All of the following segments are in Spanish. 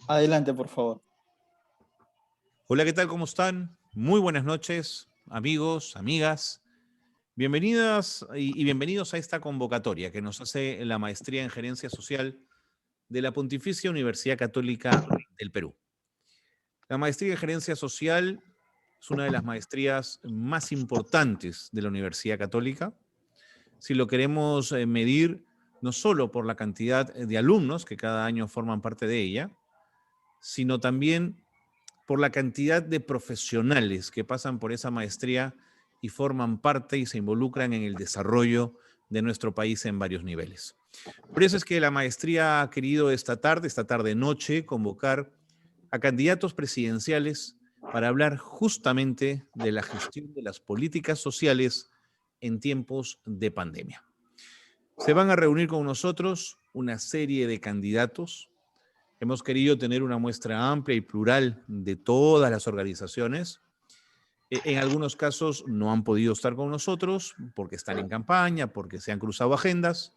Adelante, por favor. Hola, ¿qué tal? ¿Cómo están? Muy buenas noches, amigos, amigas. Bienvenidas y bienvenidos a esta convocatoria que nos hace la Maestría en Gerencia Social de la Pontificia Universidad Católica del Perú. La Maestría en Gerencia Social es una de las maestrías más importantes de la Universidad Católica. Si lo queremos medir no solo por la cantidad de alumnos que cada año forman parte de ella, sino también por la cantidad de profesionales que pasan por esa maestría y forman parte y se involucran en el desarrollo de nuestro país en varios niveles. Por eso es que la maestría ha querido esta tarde noche, convocar a candidatos presidenciales para hablar justamente de la gestión de las políticas sociales en tiempos de pandemia. Se van a reunir con nosotros una serie de candidatos. Hemos querido tener una muestra amplia y plural de todas las organizaciones. En algunos casos no han podido estar con nosotros porque están en campaña, porque se han cruzado agendas.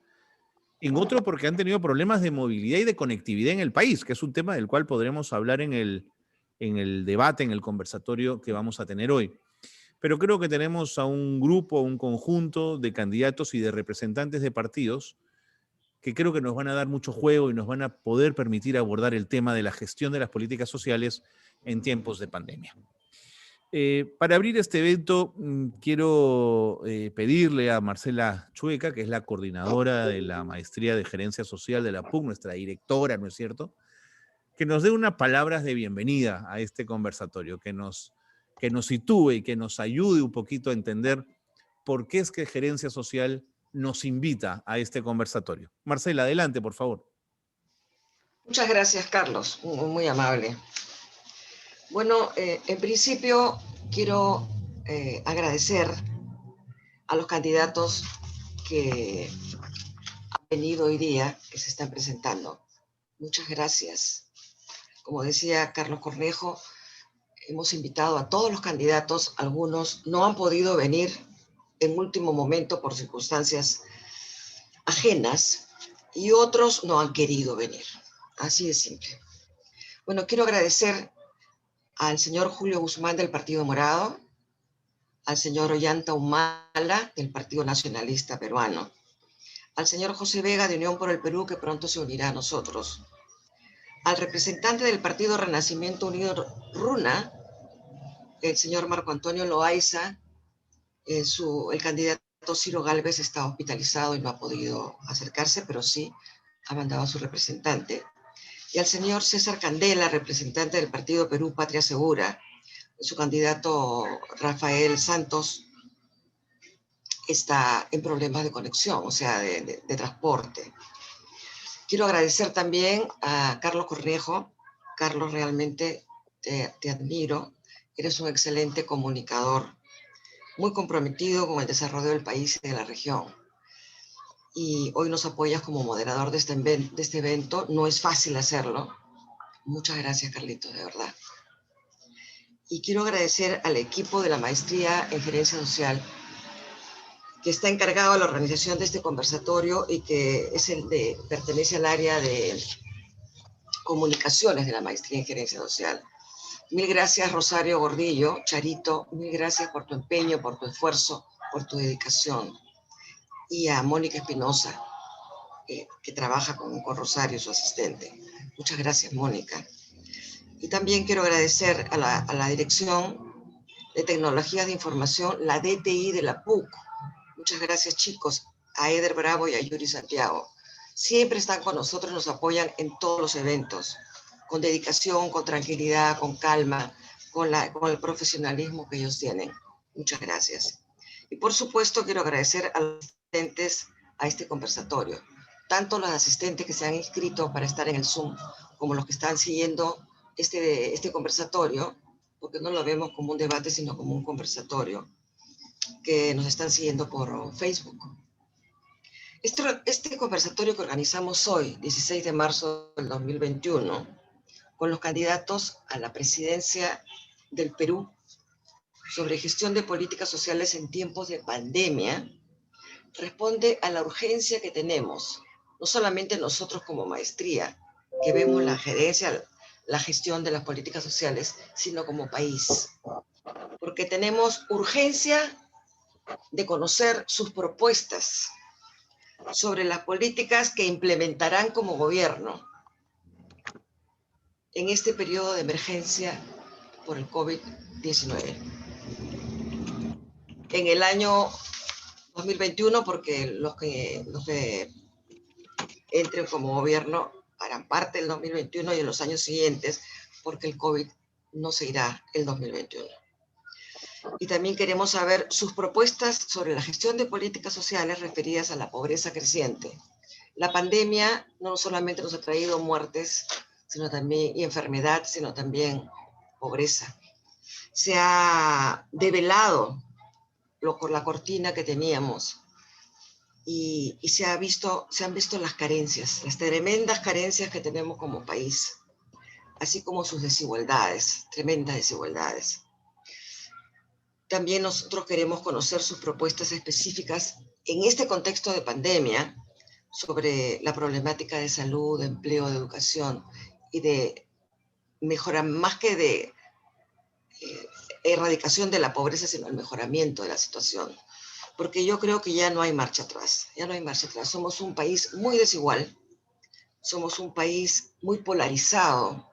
En otro porque han tenido problemas de movilidad y de conectividad en el país, que es un tema del cual podremos hablar en el debate, en el conversatorio que vamos a tener hoy. Pero creo que tenemos a un grupo, un conjunto de candidatos y de representantes de partidos que creo que nos van a dar mucho juego y nos van a poder permitir abordar el tema de la gestión de las políticas sociales en tiempos de pandemia. Para abrir este evento, quiero pedirle a Marcela Chueca, que es la coordinadora de la Maestría de Gerencia Social de la PUC, nuestra directora, ¿no es cierto?, que nos dé unas palabras de bienvenida a este conversatorio, que nos sitúe y que nos ayude un poquito a entender por qué es que Gerencia Social nos invita a este conversatorio. Marcela, adelante, por favor. Muchas gracias, Carlos, muy amable. Bueno, en principio quiero agradecer a los candidatos que han venido hoy día, que se están presentando. Muchas gracias. Como decía Carlos Cornejo, hemos invitado a todos los candidatos, algunos no han podido venir en último momento por circunstancias ajenas y otros no han querido venir. Así de simple. Bueno, quiero agradecer al señor Julio Guzmán del Partido Morado, al señor Ollanta Humala del Partido Nacionalista Peruano, al señor José Vega de Unión por el Perú, que pronto se unirá a nosotros, al representante del Partido Renacimiento Unido RUNA, el señor Marco Antonio Loaiza. El candidato Ciro Gálvez está hospitalizado y no ha podido acercarse, pero sí ha mandado a su representante. Y al señor César Candela, representante del Partido Perú Patria Segura. Su candidato Rafael Santos está en problemas de conexión, o sea, de transporte. Quiero agradecer también a Carlos Cornejo. Carlos, realmente te admiro. Eres un excelente comunicador, muy comprometido con el desarrollo del país y de la región. Y hoy nos apoyas como moderador de este evento. No es fácil hacerlo. Muchas gracias, Carlitos, de verdad. Y quiero agradecer al equipo de la Maestría en Gerencia Social, que está encargado de la organización de este conversatorio y que pertenece al área de comunicaciones de la Maestría en Gerencia Social. Mil gracias, Rosario Gordillo, Charito, mil gracias por tu empeño, por tu esfuerzo, por tu dedicación. Y a Mónica Espinosa, que trabaja con Rosario, su asistente. Muchas gracias, Mónica. Y también quiero agradecer a la Dirección de Tecnologías de Información, la DTI de la PUC. Muchas gracias, chicos, a Eder Bravo y a Yuri Santiago. Siempre están con nosotros, nos apoyan en todos los eventos, con dedicación, con tranquilidad, con calma, con el profesionalismo que ellos tienen. Muchas gracias. Y por supuesto quiero agradecer a los asistentes a este conversatorio, tanto los asistentes que se han inscrito para estar en el Zoom, como los que están siguiendo este conversatorio, porque no lo vemos como un debate, sino como un conversatorio, que nos están siguiendo por Facebook. Este conversatorio que organizamos hoy, 16 de marzo del 2021, con los candidatos a la presidencia del Perú sobre gestión de políticas sociales en tiempos de pandemia, responde a la urgencia que tenemos, no solamente nosotros como maestría, que vemos la gestión de las políticas sociales, sino como país. Porque tenemos urgencia de conocer sus propuestas sobre las políticas que implementarán como gobierno en este periodo de emergencia por el COVID-19. En el año 2021, porque los que entren como gobierno harán parte del 2021 y en los años siguientes, porque el COVID no se irá el 2021. Y también queremos saber sus propuestas sobre la gestión de políticas sociales referidas a la pobreza creciente. La pandemia no solamente nos ha traído muertes y enfermedad, sino también pobreza. Se ha develado la cortina que teníamos y se han visto las carencias, las tremendas carencias que tenemos como país, así como sus desigualdades, tremendas desigualdades. También nosotros queremos conocer sus propuestas específicas en este contexto de pandemia sobre la problemática de salud, de empleo, de educación y de mejora, más que de erradicación de la pobreza, sino el mejoramiento de la situación. Porque yo creo que ya no hay marcha atrás, ya no hay marcha atrás. Somos un país muy desigual, somos un país muy polarizado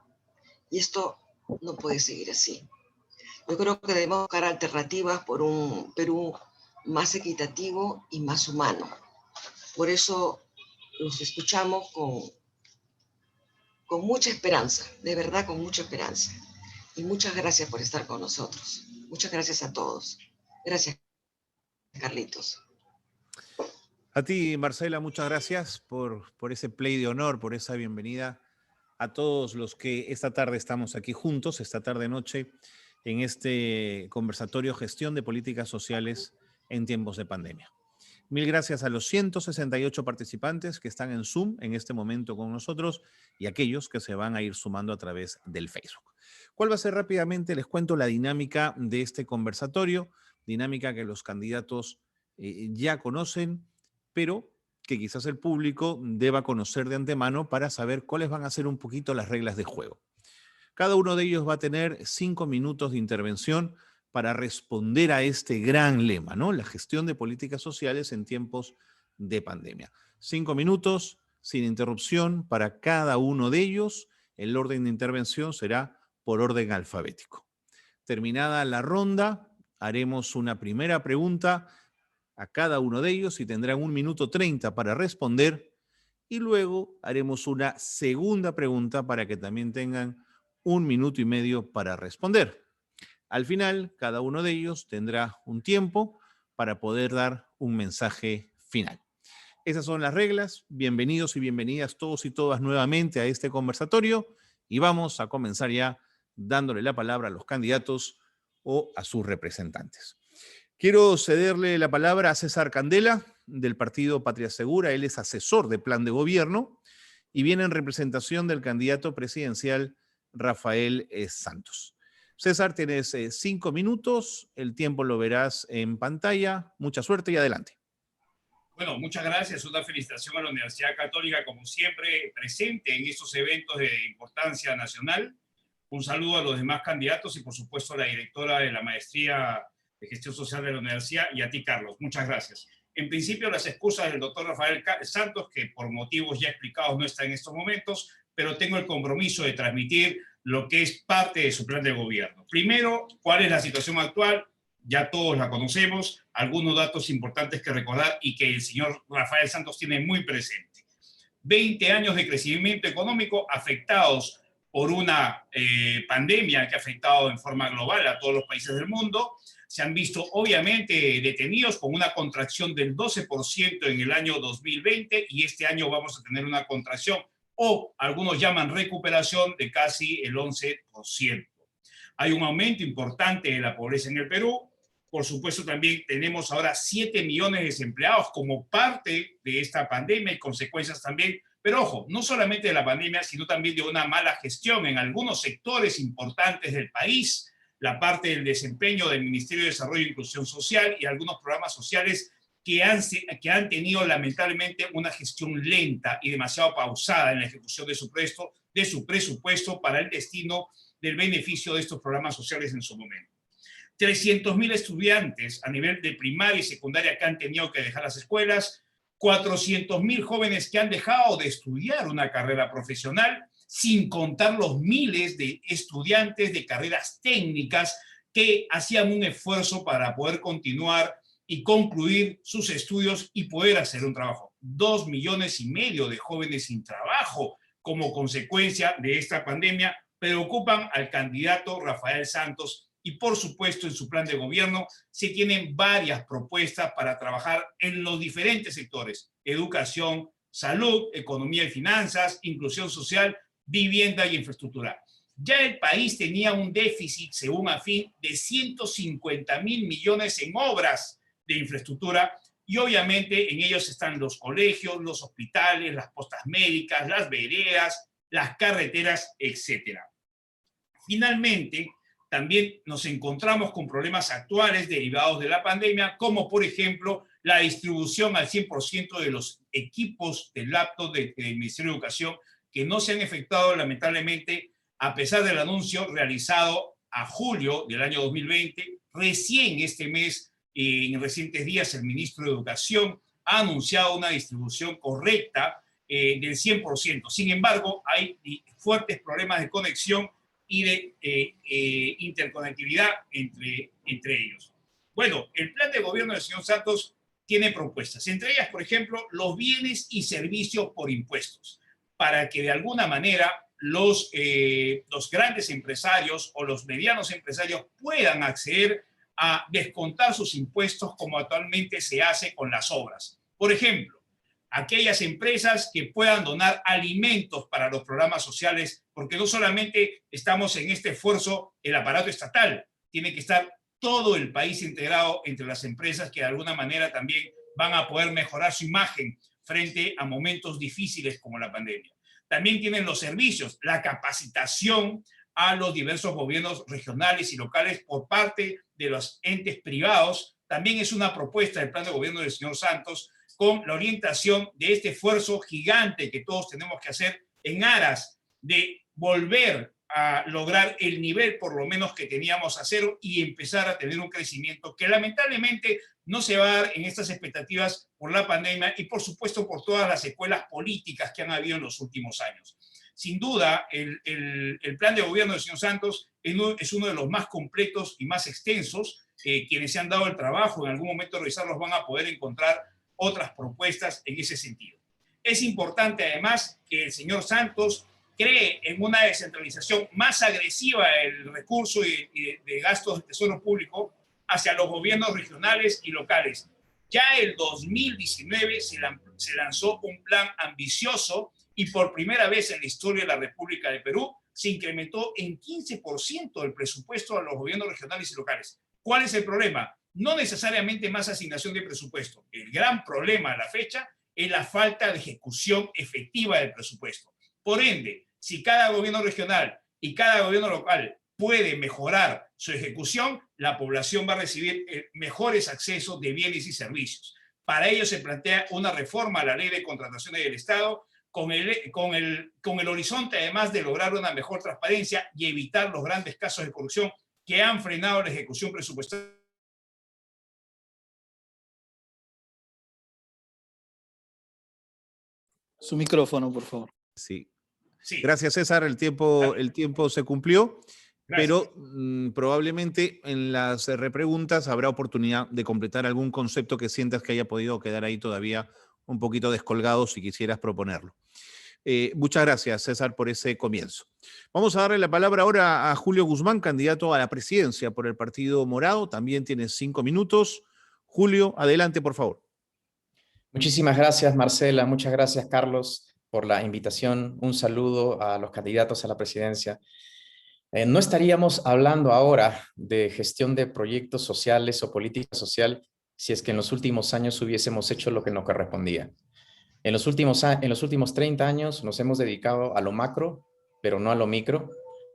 y esto no puede seguir así. Yo creo que debemos buscar alternativas por un Perú más equitativo y más humano. Por eso los escuchamos con mucha esperanza, de verdad con mucha esperanza. Y muchas gracias por estar con nosotros. Muchas gracias a todos. Gracias, Carlitos. A ti, Marcela, muchas gracias por ese play de honor, por esa bienvenida a todos los que esta tarde estamos aquí juntos, esta tarde-noche, en este conversatorio Gestión de Políticas Sociales en tiempos de pandemia. Mil gracias a los 168 participantes que están en Zoom en este momento con nosotros y aquellos que se van a ir sumando a través del Facebook. ¿Cuál va a ser rápidamente? Les cuento la dinámica de este conversatorio, dinámica que los candidatos ya conocen, pero que quizás el público deba conocer de antemano para saber cuáles van a ser un poquito las reglas de juego. Cada uno de ellos va a tener 5 minutos de intervención para responder a este gran lema, ¿no? La gestión de políticas sociales en tiempos de pandemia. 5 minutos sin interrupción para cada uno de ellos. El orden de intervención será por orden alfabético. Terminada la ronda, haremos una primera pregunta a cada uno de ellos y tendrán 1 minuto 30 para responder. Y luego haremos una segunda pregunta para que también tengan 1 minuto y medio para responder. Al final, cada uno de ellos tendrá un tiempo para poder dar un mensaje final. Esas son las reglas. Bienvenidos y bienvenidas todos y todas nuevamente a este conversatorio y vamos a comenzar ya dándole la palabra a los candidatos o a sus representantes. Quiero cederle la palabra a César Candela, del partido Patria Segura. Él es asesor de plan de gobierno y viene en representación del candidato presidencial Rafael Santos. César, tienes 5 minutos, el tiempo lo verás en pantalla. Mucha suerte y adelante. Bueno, muchas gracias. Una felicitación a la Universidad Católica, como siempre, presente en estos eventos de importancia nacional. Un saludo a los demás candidatos y, por supuesto, a la directora de la Maestría de Gestión Social de la Universidad y a ti, Carlos. Muchas gracias. En principio, las excusas del doctor Rafael Santos, que por motivos ya explicados no está en estos momentos, pero tengo el compromiso de transmitir lo que es parte de su plan de gobierno. Primero, ¿cuál es la situación actual? Ya todos la conocemos, algunos datos importantes que recordar y que el señor Rafael Santos tiene muy presente. 20 años de crecimiento económico afectados por una pandemia que ha afectado en forma global a todos los países del mundo. Se han visto obviamente detenidos con una contracción del 12% en el año 2020 y este año vamos a tener una contracción o algunos llaman recuperación de casi el 11%. Hay un aumento importante de la pobreza en el Perú. Por supuesto, también tenemos ahora 7 millones de desempleados como parte de esta pandemia y consecuencias también. Pero ojo, no solamente de la pandemia, sino también de una mala gestión en algunos sectores importantes del país, la parte del desempeño del Ministerio de Desarrollo e Inclusión Social y algunos programas sociales que han tenido lamentablemente una gestión lenta y demasiado pausada en la ejecución de su de su presupuesto para el destino del beneficio de estos programas sociales en su momento. 300.000 estudiantes a nivel de primaria y secundaria que han tenido que dejar las escuelas, 400.000 jóvenes que han dejado de estudiar una carrera profesional, sin contar los miles de estudiantes de carreras técnicas que hacían un esfuerzo para poder continuar y concluir sus estudios y poder hacer un trabajo. 2,5 millones de jóvenes sin trabajo como consecuencia de esta pandemia preocupan al candidato Rafael Santos y, por supuesto, en su plan de gobierno se tienen varias propuestas para trabajar en los diferentes sectores: educación, salud, economía y finanzas, inclusión social, vivienda y infraestructura. Ya el país tenía un déficit, según AFIN, de 150.000 millones en obras de infraestructura, y obviamente en ellos están los colegios, los hospitales, las postas médicas, las veredas, las carreteras, etc. Finalmente, también nos encontramos con problemas actuales derivados de la pandemia, como por ejemplo la distribución al 100% de los equipos de laptop del Ministerio de Educación, que no se han efectuado lamentablemente a pesar del anuncio realizado a julio del año 2020. Recién este mes, en recientes días, el ministro de Educación ha anunciado una distribución correcta del 100%. Sin embargo, hay fuertes problemas de conexión y de interconectividad entre ellos. Bueno, el plan de gobierno del señor Santos tiene propuestas, entre ellas, por ejemplo, los bienes y servicios por impuestos, para que de alguna manera los grandes empresarios o los medianos empresarios puedan acceder a descontar sus impuestos como actualmente se hace con las obras. Por ejemplo, aquellas empresas que puedan donar alimentos para los programas sociales, porque no solamente estamos en este esfuerzo el aparato estatal, tiene que estar todo el país integrado entre las empresas que de alguna manera también van a poder mejorar su imagen frente a momentos difíciles como la pandemia. También tienen los servicios, la capacitación a los diversos gobiernos regionales y locales por parte de los entes privados. También es una propuesta del plan de gobierno del señor Santos, con la orientación de este esfuerzo gigante que todos tenemos que hacer en aras de volver a lograr el nivel por lo menos que teníamos a cero y empezar a tener un crecimiento que lamentablemente no se va a dar en estas expectativas por la pandemia y por supuesto por todas las secuelas políticas que han habido en los últimos años. Sin duda, el plan de gobierno del señor Santos es uno de los más completos y más extensos. Quienes se han dado el trabajo en algún momento de revisarlos van a poder encontrar otras propuestas en ese sentido. Es importante además que el señor Santos cree en una descentralización más agresiva del recurso y de gastos del tesoro público hacia los gobiernos regionales y locales. Ya el 2019 se lanzó un plan ambicioso y por primera vez en la historia de la República de Perú se incrementó en 15% el presupuesto a los gobiernos regionales y locales. ¿Cuál es el problema? No necesariamente más asignación de presupuesto. El gran problema a la fecha es la falta de ejecución efectiva del presupuesto. Por ende, si cada gobierno regional y cada gobierno local puede mejorar su ejecución, la población va a recibir mejores accesos de bienes y servicios. Para ello se plantea una reforma a la ley de contrataciones del Estado con el horizonte además de lograr una mejor transparencia y evitar los grandes casos de corrupción que han frenado la ejecución presupuestaria. Su micrófono, por favor. Sí. Sí. Gracias, César. El tiempo se cumplió, Gracias. pero probablemente en las repreguntas habrá oportunidad de completar algún concepto que sientas que haya podido quedar ahí todavía un poquito descolgado si quisieras proponerlo. Muchas gracias, César, por ese comienzo. Vamos a darle la palabra ahora a Julio Guzmán, candidato a la presidencia por el Partido Morado. También tiene 5 minutos. Julio, adelante, por favor. Muchísimas gracias, Marcela. Muchas gracias, Carlos, por la invitación. Un saludo a los candidatos a la presidencia. No estaríamos hablando ahora de gestión de proyectos sociales o política social si es que en los últimos años hubiésemos hecho lo que nos correspondía. En los últimos 30 años nos hemos dedicado a lo macro, pero no a lo micro.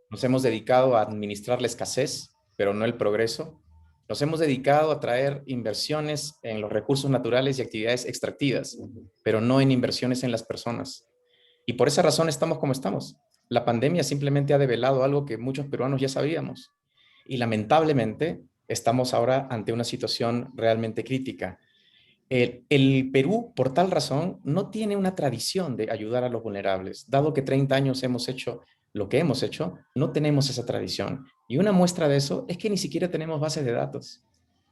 Nos hemos dedicado a administrar la escasez, pero no el progreso. Nos hemos dedicado a traer inversiones en los recursos naturales y actividades extractivas, pero no en inversiones en las personas. Y por esa razón estamos como estamos. La pandemia simplemente ha develado algo que muchos peruanos ya sabíamos. Y lamentablemente estamos ahora ante una situación realmente crítica. El Perú, por tal razón, no tiene una tradición de ayudar a los vulnerables. Dado que 30 años hemos hecho lo que hemos hecho, no tenemos esa tradición. Y una muestra de eso es que ni siquiera tenemos bases de datos.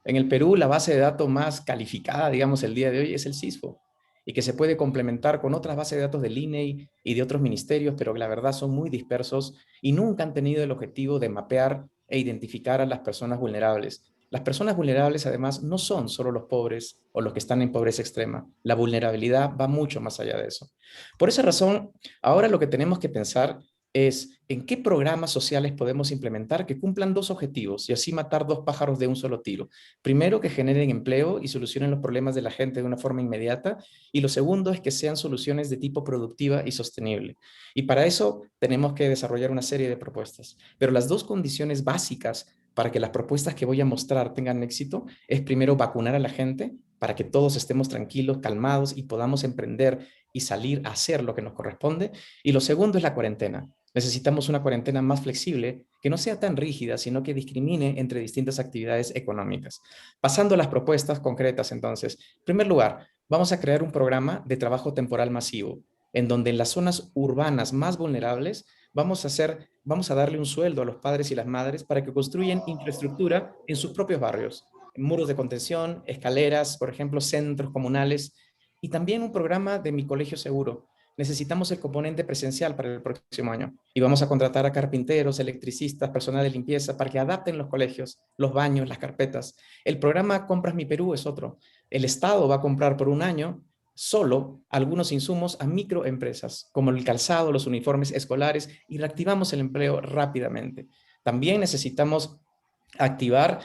En el Perú, la base de datos más calificada, digamos, el día de hoy es el CISFO, y que se puede complementar con otras bases de datos del INEI y de otros ministerios, pero que la verdad son muy dispersos y nunca han tenido el objetivo de mapear e identificar a las personas vulnerables. Las personas vulnerables, además, no son solo los pobres o los que están en pobreza extrema. La vulnerabilidad va mucho más allá de eso. Por esa razón, ahora lo que tenemos que pensar es en qué programas sociales podemos implementar que cumplan dos objetivos y así matar dos pájaros de un solo tiro. Primero, que generen empleo y solucionen los problemas de la gente de una forma inmediata, y lo segundo es que sean soluciones de tipo productiva y sostenible. Y para eso tenemos que desarrollar una serie de propuestas. Pero las dos condiciones básicas para que las propuestas que voy a mostrar tengan éxito es primero vacunar a la gente para que todos estemos tranquilos, calmados y podamos emprender y salir a hacer lo que nos corresponde. Y lo segundo es la cuarentena. Necesitamos una cuarentena más flexible, que no sea tan rígida, sino que discrimine entre distintas actividades económicas. Pasando a las propuestas concretas, entonces, en primer lugar, vamos a crear un programa de trabajo temporal masivo, en donde en las zonas urbanas más vulnerables vamos a darle un sueldo a los padres y las madres para que construyan infraestructura en sus propios barrios, muros de contención, escaleras, por ejemplo, centros comunales, y también un programa de Mi Colegio Seguro. Necesitamos el componente presencial para el próximo año y vamos a contratar a carpinteros, electricistas, personal de limpieza para que adapten los colegios, los baños, las carpetas. El programa Compras Mi Perú es otro. El Estado va a comprar por un año solo algunos insumos a microempresas, como el calzado, los uniformes escolares, y reactivamos el empleo rápidamente. También necesitamos activar,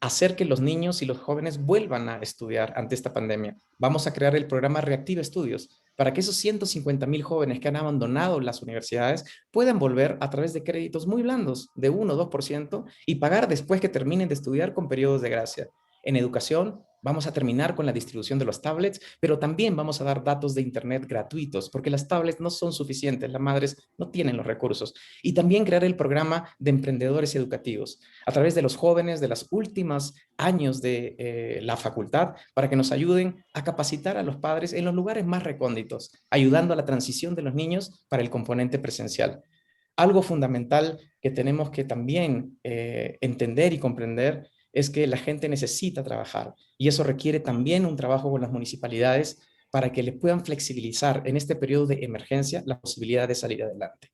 hacer que los niños y los jóvenes vuelvan a estudiar ante esta pandemia. Vamos a crear el programa Reactiva Estudios para que esos 150,000 jóvenes que han abandonado las universidades puedan volver a través de créditos muy blandos, de 1 o 2%, y pagar después que terminen de estudiar con periodos de gracia. En educación, vamos a terminar con la distribución de los tablets, pero también vamos a dar datos de internet gratuitos, porque las tablets no son suficientes, las madres no tienen los recursos. Y también crear el programa de emprendedores educativos, a través de los jóvenes de los últimos años de la facultad, para que nos ayuden a capacitar a los padres en los lugares más recónditos, ayudando a la transición de los niños para el componente presencial. Algo fundamental que tenemos que también entender y comprender es que la gente necesita trabajar, y eso requiere también un trabajo con las municipalidades para que les puedan flexibilizar en este periodo de emergencia la posibilidad de salir adelante.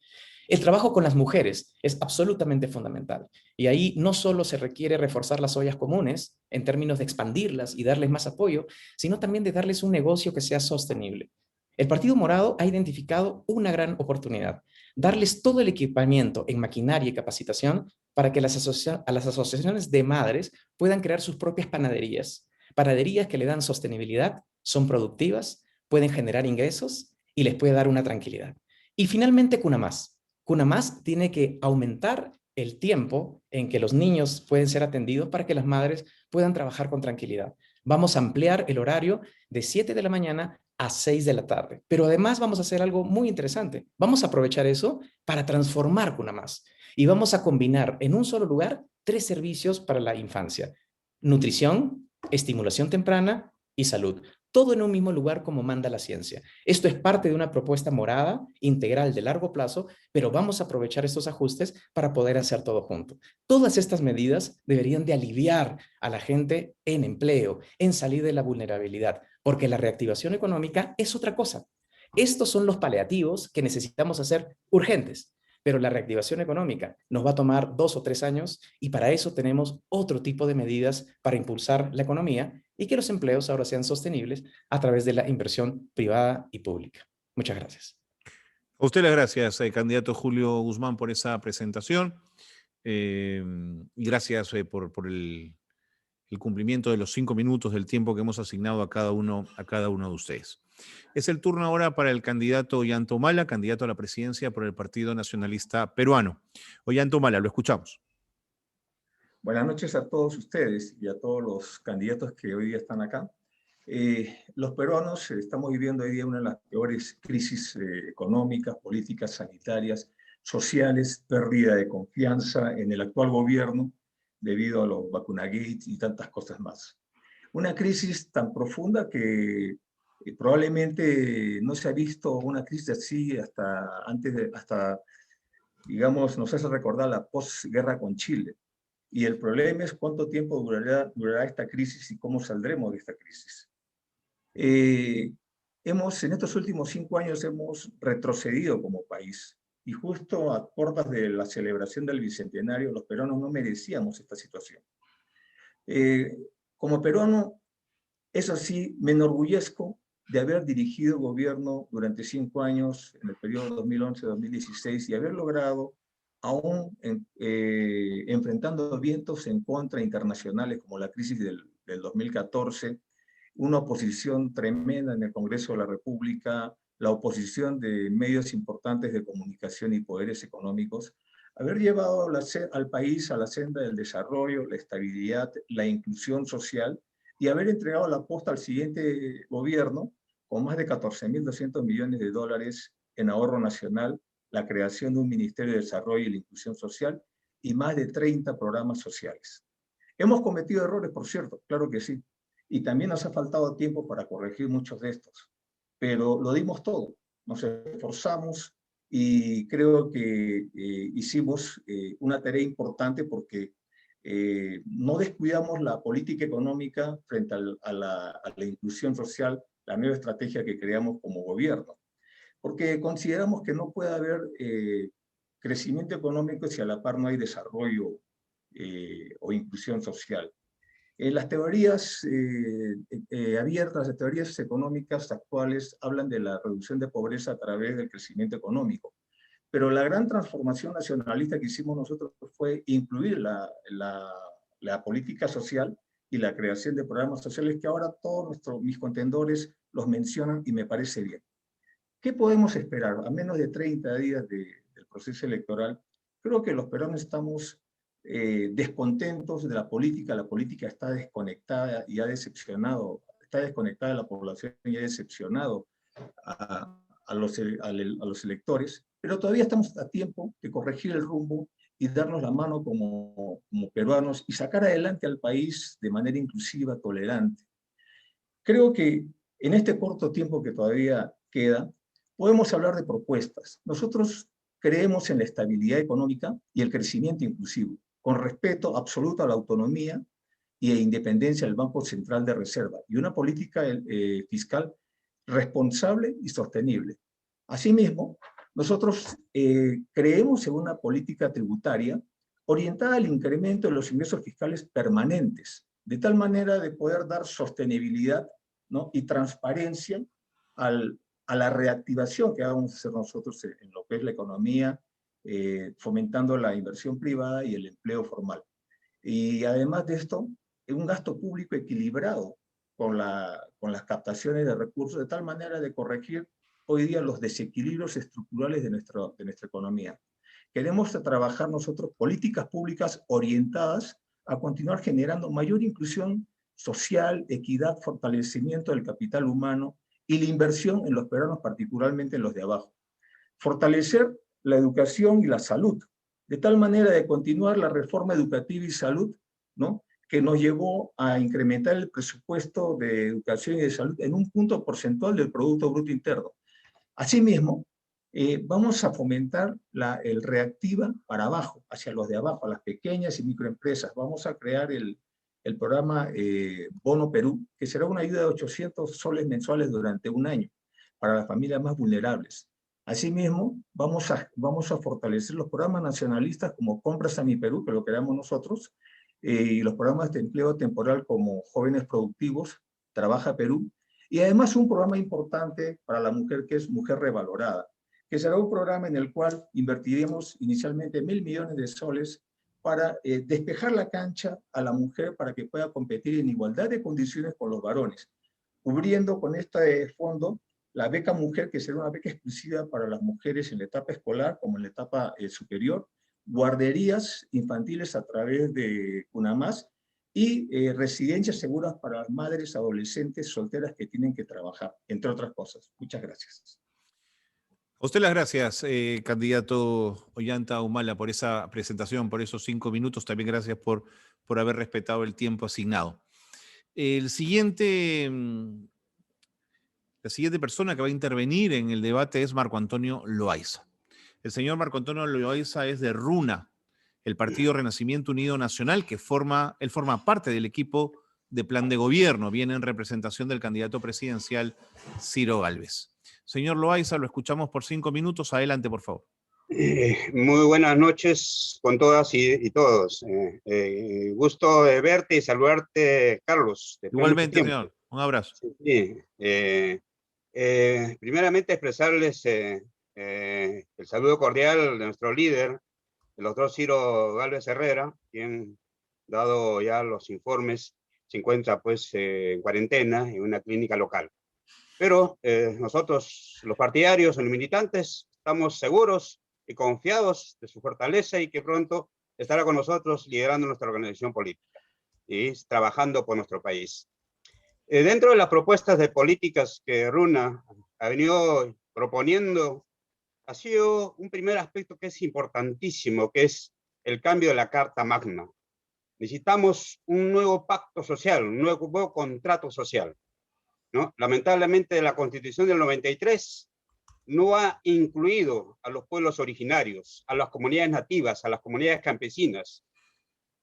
El trabajo con las mujeres es absolutamente fundamental, y ahí no solo se requiere reforzar las ollas comunes en términos de expandirlas y darles más apoyo, sino también de darles un negocio que sea sostenible. El Partido Morado ha identificado una gran oportunidad: darles todo el equipamiento en maquinaria y capacitación para que las asociaciones de madres puedan crear sus propias panaderías. Panaderías que le dan sostenibilidad, son productivas, pueden generar ingresos y les puede dar una tranquilidad. Y finalmente, Cunamás. Cunamás tiene que aumentar el tiempo en que los niños pueden ser atendidos para que las madres puedan trabajar con tranquilidad. Vamos a ampliar el horario de 7 de la mañana a 6 de la tarde. Pero además vamos a hacer algo muy interesante. Vamos a aprovechar eso para transformar Cunamás. Y vamos a combinar en un solo lugar 3 servicios para la infancia: nutrición, estimulación temprana y salud. Todo en un mismo lugar, como manda la ciencia. Esto es parte de una propuesta morada, integral, de largo plazo, pero vamos a aprovechar estos ajustes para poder hacer todo junto. Todas estas medidas deberían de aliviar a la gente en empleo, en salir de la vulnerabilidad, porque la reactivación económica es otra cosa. Estos son los paliativos que necesitamos hacer urgentes, pero la reactivación económica nos va a tomar 2 o 3 años, y para eso tenemos otro tipo de medidas para impulsar la economía y que los empleos ahora sean sostenibles a través de la inversión privada y pública. Muchas gracias. A usted las gracias, candidato Julio Guzmán, por esa presentación. Y gracias por el cumplimiento de los 5 minutos del tiempo que hemos asignado a cada uno de ustedes. Es el turno ahora para el candidato Ollanta Humala, candidato a la presidencia por el Partido Nacionalista Peruano. Ollanta Humala, lo escuchamos. Buenas noches a todos ustedes y a todos los candidatos que hoy día están acá. Los peruanos estamos viviendo hoy día una de las peores crisis económicas, políticas, sanitarias sociales, pérdida de confianza en el actual gobierno debido a los vacunagate y tantas cosas más. Una crisis tan profunda que probablemente no se ha visto una crisis así hasta, digamos, nos hace recordar la posguerra con Chile. Y el problema es cuánto tiempo durará esta crisis y cómo saldremos de esta crisis. En estos últimos 5 años hemos retrocedido como país. Y justo a puertas de la celebración del Bicentenario, los peruanos no merecíamos esta situación. Como peruano, eso sí, me enorgullezco de haber dirigido el gobierno durante 5 años, en el periodo 2011-2016, y haber logrado, aún enfrentando vientos en contra internacionales como la crisis del 2014, una oposición tremenda en el Congreso de la República, la oposición de medios importantes de comunicación y poderes económicos, haber llevado al país a la senda del desarrollo, la estabilidad, la inclusión social, y haber entregado la posta al siguiente gobierno con más de 14.200 millones de dólares en ahorro nacional, la creación de un Ministerio de Desarrollo y la Inclusión Social y más de 30 programas sociales. Hemos cometido errores, por cierto, claro que sí, y también nos ha faltado tiempo para corregir muchos de estos, pero lo dimos todo, nos esforzamos y creo que hicimos una tarea importante porque no descuidamos la política económica frente a la inclusión social, la nueva estrategia que creamos como gobierno. Porque consideramos que no puede haber crecimiento económico si a la par no hay desarrollo o inclusión social. Las teorías abiertas, las teorías económicas actuales hablan de la reducción de pobreza a través del crecimiento económico. Pero la gran transformación nacionalista que hicimos nosotros fue incluir la política social y la creación de programas sociales que ahora todos mis contendores los mencionan y me parece bien. ¿Qué podemos esperar? A menos de 30 días del proceso electoral, creo que los peruanos estamos descontentos de la política está desconectada y ha decepcionado, está desconectada de la población y ha decepcionado a los electores, pero todavía estamos a tiempo de corregir el rumbo y darnos la mano como peruanos y sacar adelante al país de manera inclusiva, tolerante. Creo que en este corto tiempo que todavía queda, podemos hablar de propuestas. Nosotros creemos en la estabilidad económica y el crecimiento inclusivo, con respeto absoluto a la autonomía e independencia del Banco Central de Reserva, y una política fiscal responsable y sostenible. Asimismo, nosotros creemos en una política tributaria orientada al incremento de los ingresos fiscales permanentes, de tal manera de poder dar sostenibilidad, ¿no?, y transparencia a la reactivación que vamos a hacer nosotros en lo que es la economía, fomentando la inversión privada y el empleo formal. Y además de esto, un gasto público equilibrado con las captaciones de recursos, de tal manera de corregir hoy día los desequilibrios estructurales de nuestra economía. Queremos trabajar nosotros políticas públicas orientadas a continuar generando mayor inclusión social, equidad, fortalecimiento del capital humano y la inversión en los peruanos, particularmente en los de abajo. Fortalecer la educación y la salud, de tal manera de continuar la reforma educativa y salud, ¿no?, que nos llevó a incrementar el presupuesto de educación y de salud en un punto porcentual del Producto Bruto Interno. Asimismo, vamos a fomentar el reactiva para abajo, hacia los de abajo, a las pequeñas y microempresas. Vamos a crear el programa Bono Perú, que será una ayuda de 800 soles mensuales durante un año para las familias más vulnerables. Asimismo, vamos a fortalecer los programas nacionalistas como Compras a mi Perú, que lo creamos nosotros, y los programas de empleo temporal como Jóvenes Productivos, Trabaja Perú, y además un programa importante para la mujer que es Mujer Revalorada, que será un programa en el cual invertiremos inicialmente 1.000 millones de soles para despejar la cancha a la mujer para que pueda competir en igualdad de condiciones con los varones, cubriendo con este fondo la beca mujer, que será una beca exclusiva para las mujeres en la etapa escolar como en la etapa superior, guarderías infantiles a través de CUNAMAS y residencias seguras para las madres adolescentes solteras que tienen que trabajar, entre otras cosas. Muchas gracias. A usted las gracias, candidato Ollanta Humala, por esa presentación, por esos 5 minutos. También gracias por haber respetado el tiempo asignado. La siguiente persona que va a intervenir en el debate es Marco Antonio Loaiza. El señor Marco Antonio Loaiza es de RUNA, el Partido Renacimiento Unido Nacional, él forma parte del equipo de plan de gobierno, viene en representación del candidato presidencial Ciro Gálvez. Señor Loaiza, lo escuchamos por 5 minutos. Adelante, por favor. Muy buenas noches con todas y todos. Gusto de verte y saludarte, Carlos. Igualmente, señor. Un abrazo. Sí, primeramente expresarles el saludo cordial de nuestro líder, el doctor Ciro Gálvez Herrera, quien, dado ya los informes, se encuentra pues en cuarentena en una clínica local. Pero nosotros, los partidarios, los militantes, estamos seguros y confiados de su fortaleza y que pronto estará con nosotros liderando nuestra organización política y trabajando por nuestro país. Dentro de las propuestas de políticas que RUNA ha venido proponiendo, ha sido un primer aspecto que es importantísimo, que es el cambio de la Carta Magna. Necesitamos un nuevo pacto social, un nuevo contrato social, ¿no? Lamentablemente la Constitución del 93 no ha incluido a los pueblos originarios, a las comunidades nativas, a las comunidades campesinas,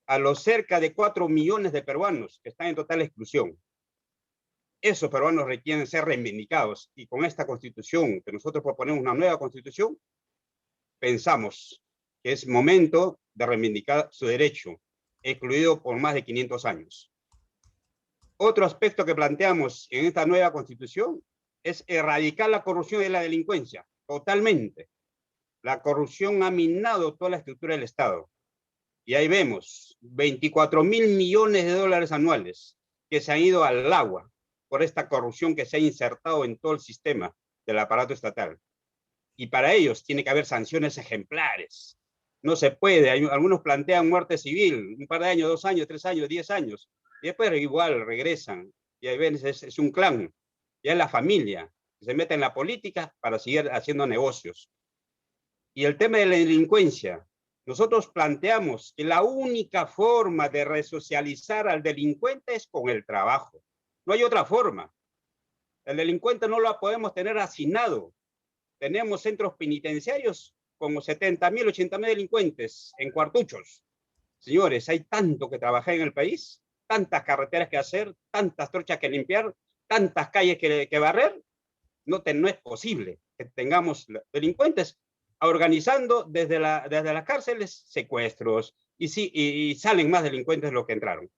a los cerca de 4 millones de peruanos que están en total exclusión. Esos peruanos requieren ser reivindicados y con esta Constitución, que nosotros proponemos una nueva Constitución, pensamos que es momento de reivindicar su derecho, excluido por más de 500 años. Otro aspecto que planteamos en esta nueva Constitución es erradicar la corrupción y la delincuencia, totalmente. La corrupción ha minado toda la estructura del Estado. Y ahí vemos 24.000 millones de dólares anuales que se han ido al agua por esta corrupción que se ha insertado en todo el sistema del aparato estatal. Y para ellos tiene que haber sanciones ejemplares. No se puede, algunos plantean muerte civil, un par de años, 2 años, 3 años, 10 años, y después igual regresan. Y ahí ven, es un clan. Ya es la familia, que se mete en la política para seguir haciendo negocios. Y el tema de la delincuencia, nosotros planteamos que la única forma de resocializar al delincuente es con el trabajo. No hay otra forma. El delincuente no lo podemos tener hacinado. Tenemos centros penitenciarios como 70.000, 80.000 delincuentes en cuartuchos. Señores, hay tanto que trabajar en el país, tantas carreteras que hacer, tantas trochas que limpiar, tantas calles que barrer, no es posible que tengamos delincuentes organizando desde las cárceles secuestros y salen más delincuentes de los que entraron.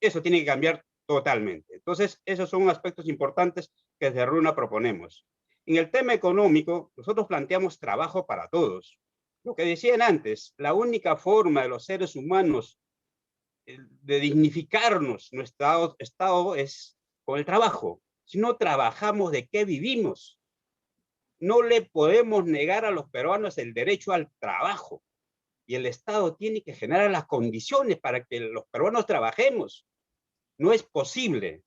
Eso tiene que cambiar totalmente. Entonces, esos son aspectos importantes que desde RUNA proponemos. En el tema económico, nosotros planteamos trabajo para todos. Lo que decían antes, la única forma de los seres humanos de dignificarnos nuestro estado es con el trabajo. Si no trabajamos, ¿de qué vivimos? No le podemos negar a los peruanos el derecho al trabajo. Y el Estado tiene que generar las condiciones para que los peruanos trabajemos. No es posible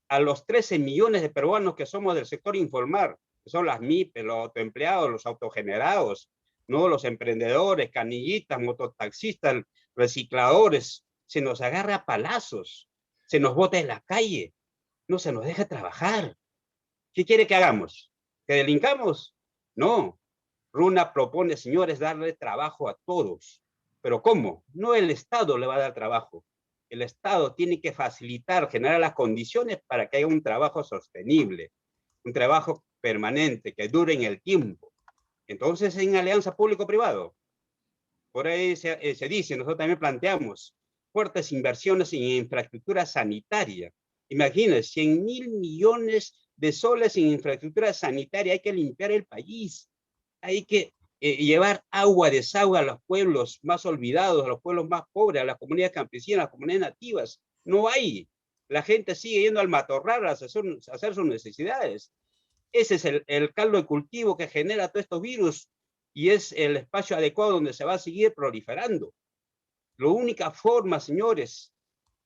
a los 13 millones de peruanos que somos del sector informal, que son las MIPE, los autoempleados, los autogenerados, ¿no? Los emprendedores, canillitas, mototaxistas, recicladores, se nos agarra a palazos, se nos bota en la calle, no se nos deja trabajar. ¿Qué quiere que hagamos? ¿Que delincamos? No. RUNA propone, señores, darle trabajo a todos. ¿Pero cómo? No el Estado le va a dar trabajo. El Estado tiene que facilitar, generar las condiciones para que haya un trabajo sostenible, un trabajo permanente, que dure en el tiempo. Entonces, en alianza público-privado, por ahí se dice, nosotros también planteamos fuertes inversiones en infraestructura sanitaria. Imagínense, 100.000 millones de soles en infraestructura sanitaria. Hay que limpiar el país, hay que llevar agua, desagüe a los pueblos más olvidados, a los pueblos más pobres, a las comunidades campesinas, a las comunidades nativas. No hay. La gente sigue yendo al matorral a hacer sus necesidades. Ese es el caldo de cultivo que genera todos estos virus y es el espacio adecuado donde se va a seguir proliferando. La única forma, señores,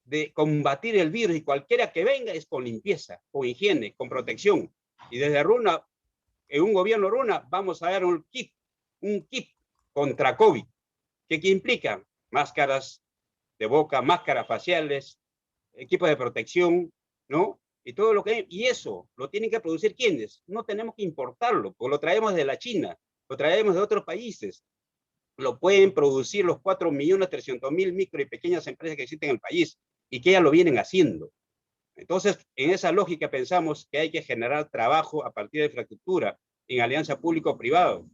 de combatir el virus y cualquiera que venga es con limpieza, con higiene, con protección. Y desde RUNA en un gobierno runa vamos a dar un kit contra COVID. ¿Qué implica? Máscaras de boca, máscaras faciales, equipos de protección, ¿no? Y todo lo que... Y eso lo tienen que producir ¿quiénes? No tenemos que importarlo, porque lo traemos de la China, lo traemos de otros países. Lo pueden producir los 4.300.000 micro y pequeñas empresas que existen en el país y que ya lo vienen haciendo. Entonces, en esa lógica pensamos que hay que generar trabajo a partir de infraestructura en alianza público-privado.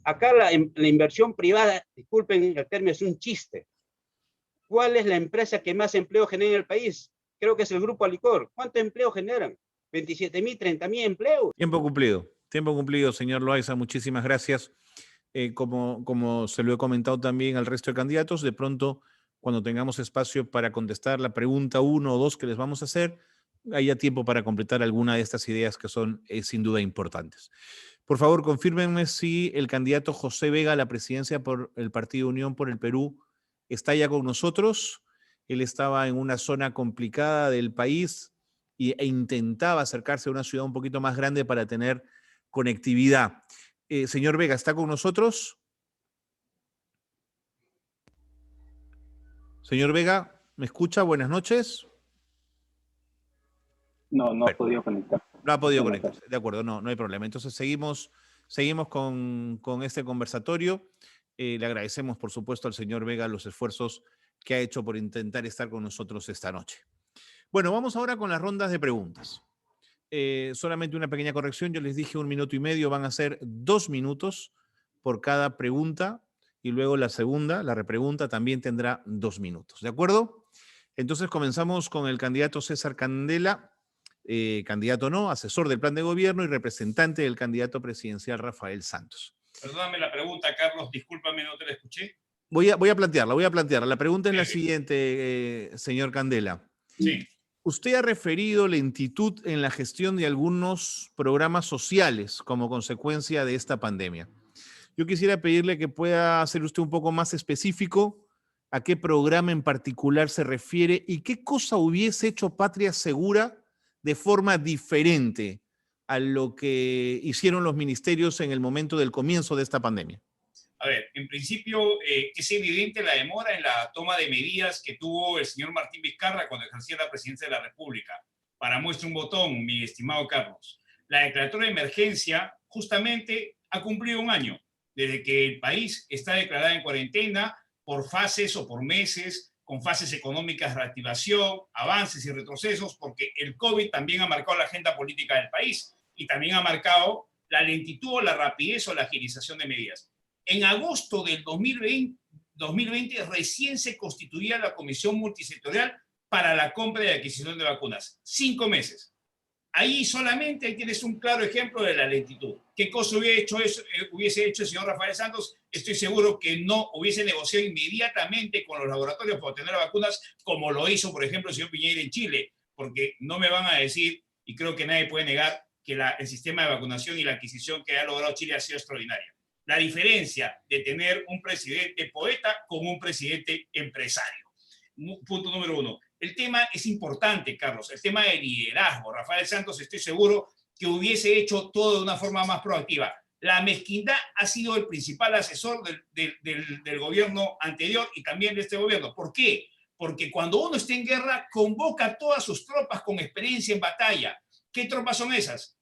Acá la inversión privada, disculpen el término, es un chiste. ¿Cuál es la empresa que más empleo genera en el país? Creo que es el Grupo Alicor. ¿Cuánto empleo generan? 27.000, 30.000 empleos. Tiempo cumplido, señor Loaiza, muchísimas gracias. Como se lo he comentado también al resto de candidatos, de pronto, cuando tengamos espacio para contestar la pregunta 1 o 2 que les vamos a hacer, haya tiempo para completar alguna de estas ideas que son sin duda importantes. Por favor, confírmenme si el candidato José Vega a la presidencia por el Partido Unión por el Perú está ya con nosotros. Él estaba en una zona complicada del país e intentaba acercarse a una ciudad un poquito más grande para tener conectividad. Señor Vega, ¿está con nosotros? Señor Vega, ¿me escucha? Buenas noches. No ha podido conectar. No ha podido conectarse, de acuerdo, no hay problema. Entonces seguimos con este conversatorio. Le agradecemos, por supuesto, al señor Vega los esfuerzos que ha hecho por intentar estar con nosotros esta noche. Bueno, vamos ahora con las rondas de preguntas. Solamente una pequeña corrección, yo les dije 1 minuto y medio, van a ser 2 minutos por cada pregunta y luego la segunda, la repregunta, también tendrá 2 minutos, ¿de acuerdo? Entonces comenzamos con el candidato César Candela, candidato no, asesor del plan de gobierno y representante del candidato presidencial Rafael Santos. Perdóname la pregunta, Carlos, discúlpame, no te la escuché. Voy a plantearla. La pregunta es la siguiente, señor Candela. Sí. Usted ha referido lentitud en la gestión de algunos programas sociales como consecuencia de esta pandemia. Yo quisiera pedirle que pueda ser usted un poco más específico a qué programa en particular se refiere y qué cosa hubiese hecho Patria Segura de forma diferente a lo que hicieron los ministerios en el momento del comienzo de esta pandemia. A ver, en principio es evidente la demora en la toma de medidas que tuvo el señor Martín Vizcarra cuando ejercía la presidencia de la República. Para muestra un botón, mi estimado Carlos. La declaratoria de emergencia justamente ha cumplido 1 año desde que el país está declarado en cuarentena por fases o por meses, con fases económicas de reactivación, avances y retrocesos, porque el COVID también ha marcado la agenda política del país y también ha marcado la lentitud o la rapidez o la agilización de medidas. En agosto del 2020 recién se constituía la Comisión Multisectorial para la compra y adquisición de vacunas. 5 meses. Ahí solamente tienes un claro ejemplo de la lentitud. ¿Qué cosa hubiese hecho el señor Rafael Santos? Estoy seguro que no hubiese negociado inmediatamente con los laboratorios para obtener vacunas, como lo hizo, por ejemplo, el señor Piñera en Chile, porque no me van a decir, y creo que nadie puede negar, que el sistema de vacunación y la adquisición que ha logrado Chile ha sido extraordinaria. La diferencia de tener un presidente poeta con un presidente empresario. Punto número 1. El tema es importante, Carlos, el tema de liderazgo. Rafael Santos, estoy seguro que hubiese hecho todo de una forma más proactiva. La mezquindad ha sido el principal asesor del gobierno anterior y también de este gobierno. ¿Por qué? Porque cuando uno está en guerra, convoca a todas sus tropas con experiencia en batalla. ¿Qué tropas son esas?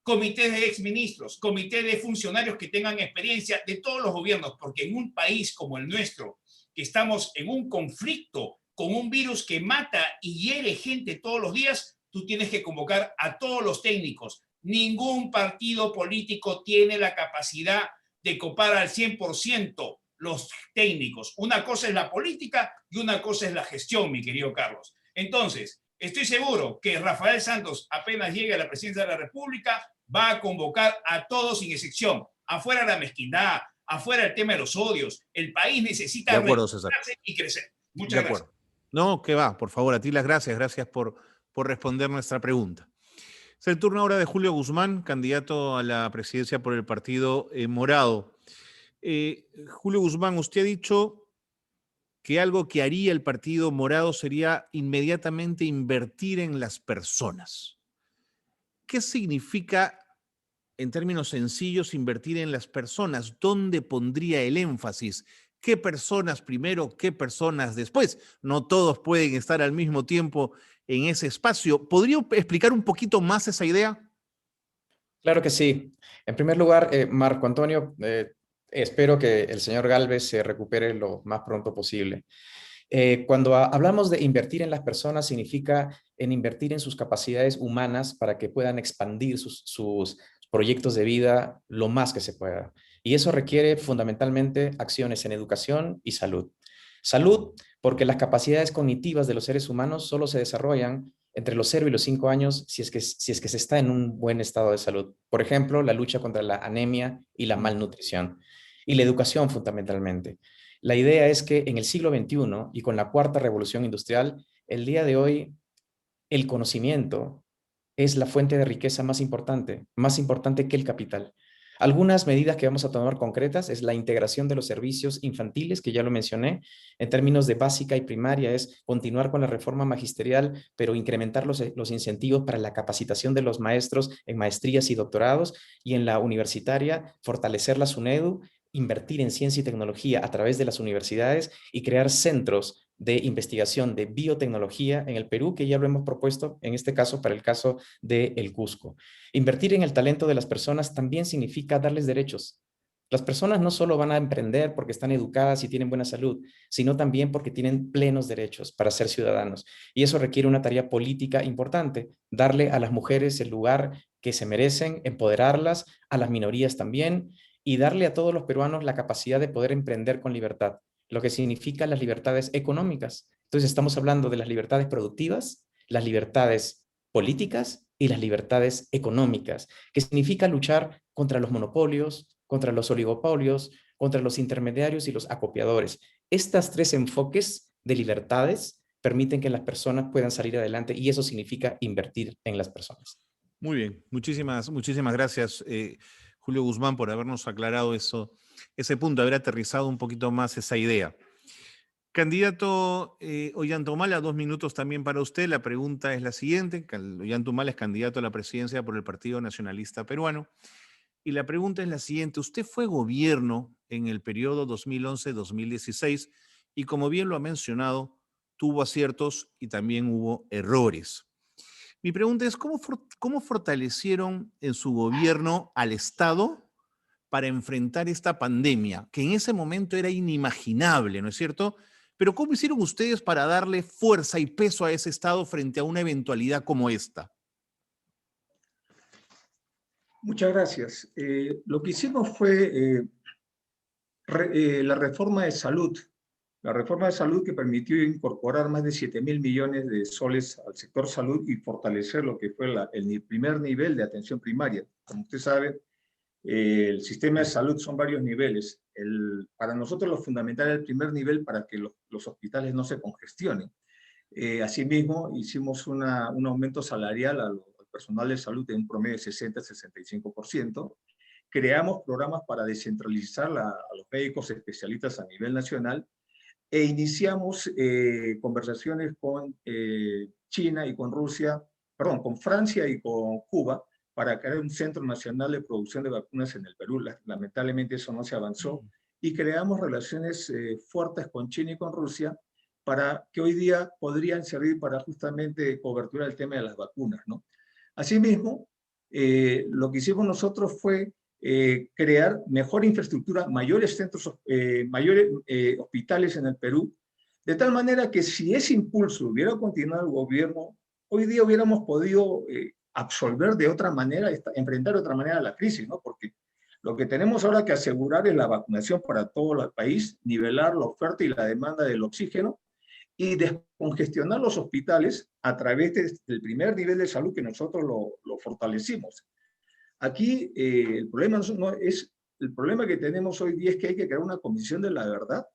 Comités de exministros, comités de funcionarios que tengan experiencia de todos los gobiernos, porque en un país como el nuestro, que estamos en un conflicto con un virus que mata y hiere gente todos los días, tú tienes que convocar a todos los técnicos. Ningún partido político tiene la capacidad de copar al 100% los técnicos. Una cosa es la política y una cosa es la gestión, mi querido Carlos. Entonces, estoy seguro que Rafael Santos, apenas llegue a la presidencia de la República, va a convocar a todos sin excepción. Afuera la mezquindad, afuera el tema de los odios. El país necesita recuperarse y crecer. Muchas gracias. No, que va, por favor, a ti las gracias. Gracias por responder nuestra pregunta. Es el turno ahora de Julio Guzmán, candidato a la presidencia por el Partido Morado. Julio Guzmán, usted ha dicho que algo que haría el Partido Morado sería inmediatamente invertir en las personas. ¿Qué significa en términos sencillos, invertir en las personas. ¿Dónde pondría el énfasis? ¿Qué personas primero, qué personas después? No todos pueden estar al mismo tiempo en ese espacio. ¿Podría explicar un poquito más esa idea? Claro que sí. En primer lugar, Marco Antonio, espero que el señor Gálvez se recupere lo más pronto posible. Cuando hablamos de invertir en las personas, significa en invertir en sus capacidades humanas para que puedan expandir sus proyectos de vida lo más que se pueda. Y eso requiere fundamentalmente acciones en educación y salud. Salud, porque las capacidades cognitivas de los seres humanos solo se desarrollan entre los 0 y los 5 años si es que se está en un buen estado de salud. Por ejemplo, la lucha contra la anemia y la malnutrición. Y la educación fundamentalmente. La idea es que en el siglo XXI y con la cuarta revolución industrial, el día de hoy, el conocimiento es la fuente de riqueza más importante que el capital. Algunas medidas que vamos a tomar concretas es la integración de los servicios infantiles, que ya lo mencioné, en términos de básica y primaria, es continuar con la reforma magisterial, pero incrementar los incentivos para la capacitación de los maestros en maestrías y doctorados, y en la universitaria, fortalecer la SUNEDU, invertir en ciencia y tecnología a través de las universidades y crear centros de investigación de biotecnología en el Perú, que ya lo hemos propuesto, en este caso, para el caso de El Cusco. Invertir en el talento de las personas también significa darles derechos. Las personas no solo van a emprender porque están educadas y tienen buena salud, sino también porque tienen plenos derechos para ser ciudadanos. Y eso requiere una tarea política importante, darle a las mujeres el lugar que se merecen, empoderarlas, a las minorías también, y darle a todos los peruanos la capacidad de poder emprender con libertad, lo que significa las libertades económicas. Entonces estamos hablando de las libertades productivas, las libertades políticas y las libertades económicas, que significa luchar contra los monopolios, contra los oligopolios, contra los intermediarios y los acopiadores. Estas tres enfoques de libertades permiten que las personas puedan salir adelante y eso significa invertir en las personas. Muy bien, muchísimas gracias, Julio Guzmán, por habernos aclarado ese punto, haber aterrizado un poquito más esa idea. Candidato Ollantumala, 2 minutos también para usted. La pregunta es la siguiente. Ollantumala es candidato a la presidencia por el Partido Nacionalista Peruano. Y la pregunta es la siguiente. Usted fue gobierno en el periodo 2011-2016 y, como bien lo ha mencionado, tuvo aciertos y también hubo errores. Mi pregunta es, ¿cómo fortalecieron en su gobierno al Estado para enfrentar esta pandemia, que en ese momento era inimaginable, ¿no es cierto? Pero ¿cómo hicieron ustedes para darle fuerza y peso a ese Estado frente a una eventualidad como esta? Muchas gracias. Lo que hicimos fue la reforma de salud. La reforma de salud que permitió incorporar más de 7.000 millones de soles al sector salud y fortalecer lo que fue el primer nivel de atención primaria. Como usted sabe, el sistema de salud son varios niveles. Para nosotros lo fundamental es el primer nivel para que los hospitales no se congestionen. Asimismo, hicimos un aumento salarial al personal de salud de un promedio de 60-65%. Creamos programas para descentralizar a los médicos especialistas a nivel nacional e iniciamos conversaciones con China y con Rusia, perdón, con Francia y con Cuba, para crear un centro nacional de producción de vacunas en el Perú. Lamentablemente eso no se avanzó. Y creamos relaciones fuertes con China y con Rusia para que hoy día podrían servir para justamente cobertura del tema de las vacunas, ¿no? Asimismo, lo que hicimos nosotros fue crear mejor infraestructura, mayores centros, mayores hospitales en el Perú, de tal manera que si ese impulso hubiera continuado el gobierno, hoy día hubiéramos podido absolver de otra manera, enfrentar de otra manera la crisis, ¿no? Porque lo que tenemos ahora que asegurar es la vacunación para todo el país, nivelar la oferta y la demanda del oxígeno y descongestionar los hospitales a través del primer nivel de salud que nosotros lo fortalecimos. Aquí el problema que tenemos hoy día es que hay que crear una comisión de la verdad,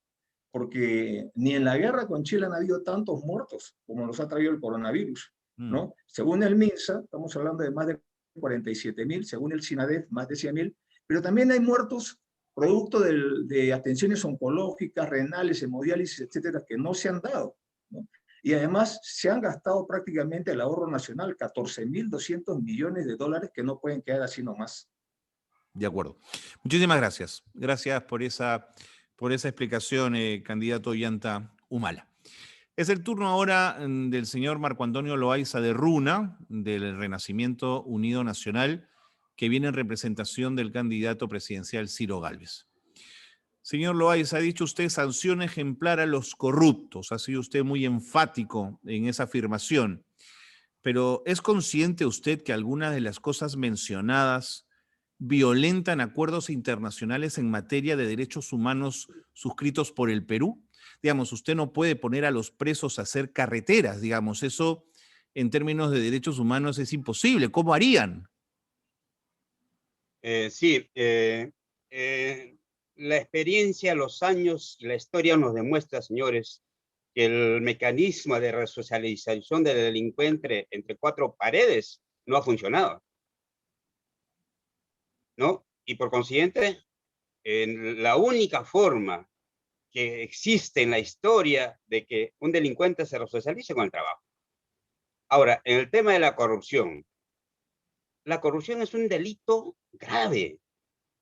porque ni en la guerra con Chile han habido tantos muertos como los ha traído el coronavirus, ¿no? Según el MINSA, estamos hablando de más de 47.000, según el SINADEF, más de 100.000, pero también hay muertos producto de atenciones oncológicas, renales, hemodiálisis, etcétera, que no se han dado, ¿no? Y además se han gastado prácticamente el ahorro nacional, 14.200 millones de dólares que no pueden quedar así nomás. De acuerdo. Muchísimas gracias. Gracias por esa explicación, candidato Ollanta Humala. Es el turno ahora del señor Marco Antonio Loaiza de Runa, del Renacimiento Unido Nacional, que viene en representación del candidato presidencial Ciro Gálvez. Señor Loaiza, ha dicho usted sanción ejemplar a los corruptos. Ha sido usted muy enfático en esa afirmación. Pero ¿es consciente usted que algunas de las cosas mencionadas violentan acuerdos internacionales en materia de derechos humanos suscritos por el Perú? Digamos, usted no puede poner a los presos a hacer carreteras, digamos, eso en términos de derechos humanos es imposible. ¿Cómo harían? La experiencia, los años, la historia nos demuestra, señores, que el mecanismo de resocialización del delincuente entre cuatro paredes no ha funcionado, ¿no? Y por consiguiente, la única forma que existe en la historia de que un delincuente se resocialice con el trabajo. Ahora, en el tema de la corrupción es un delito grave.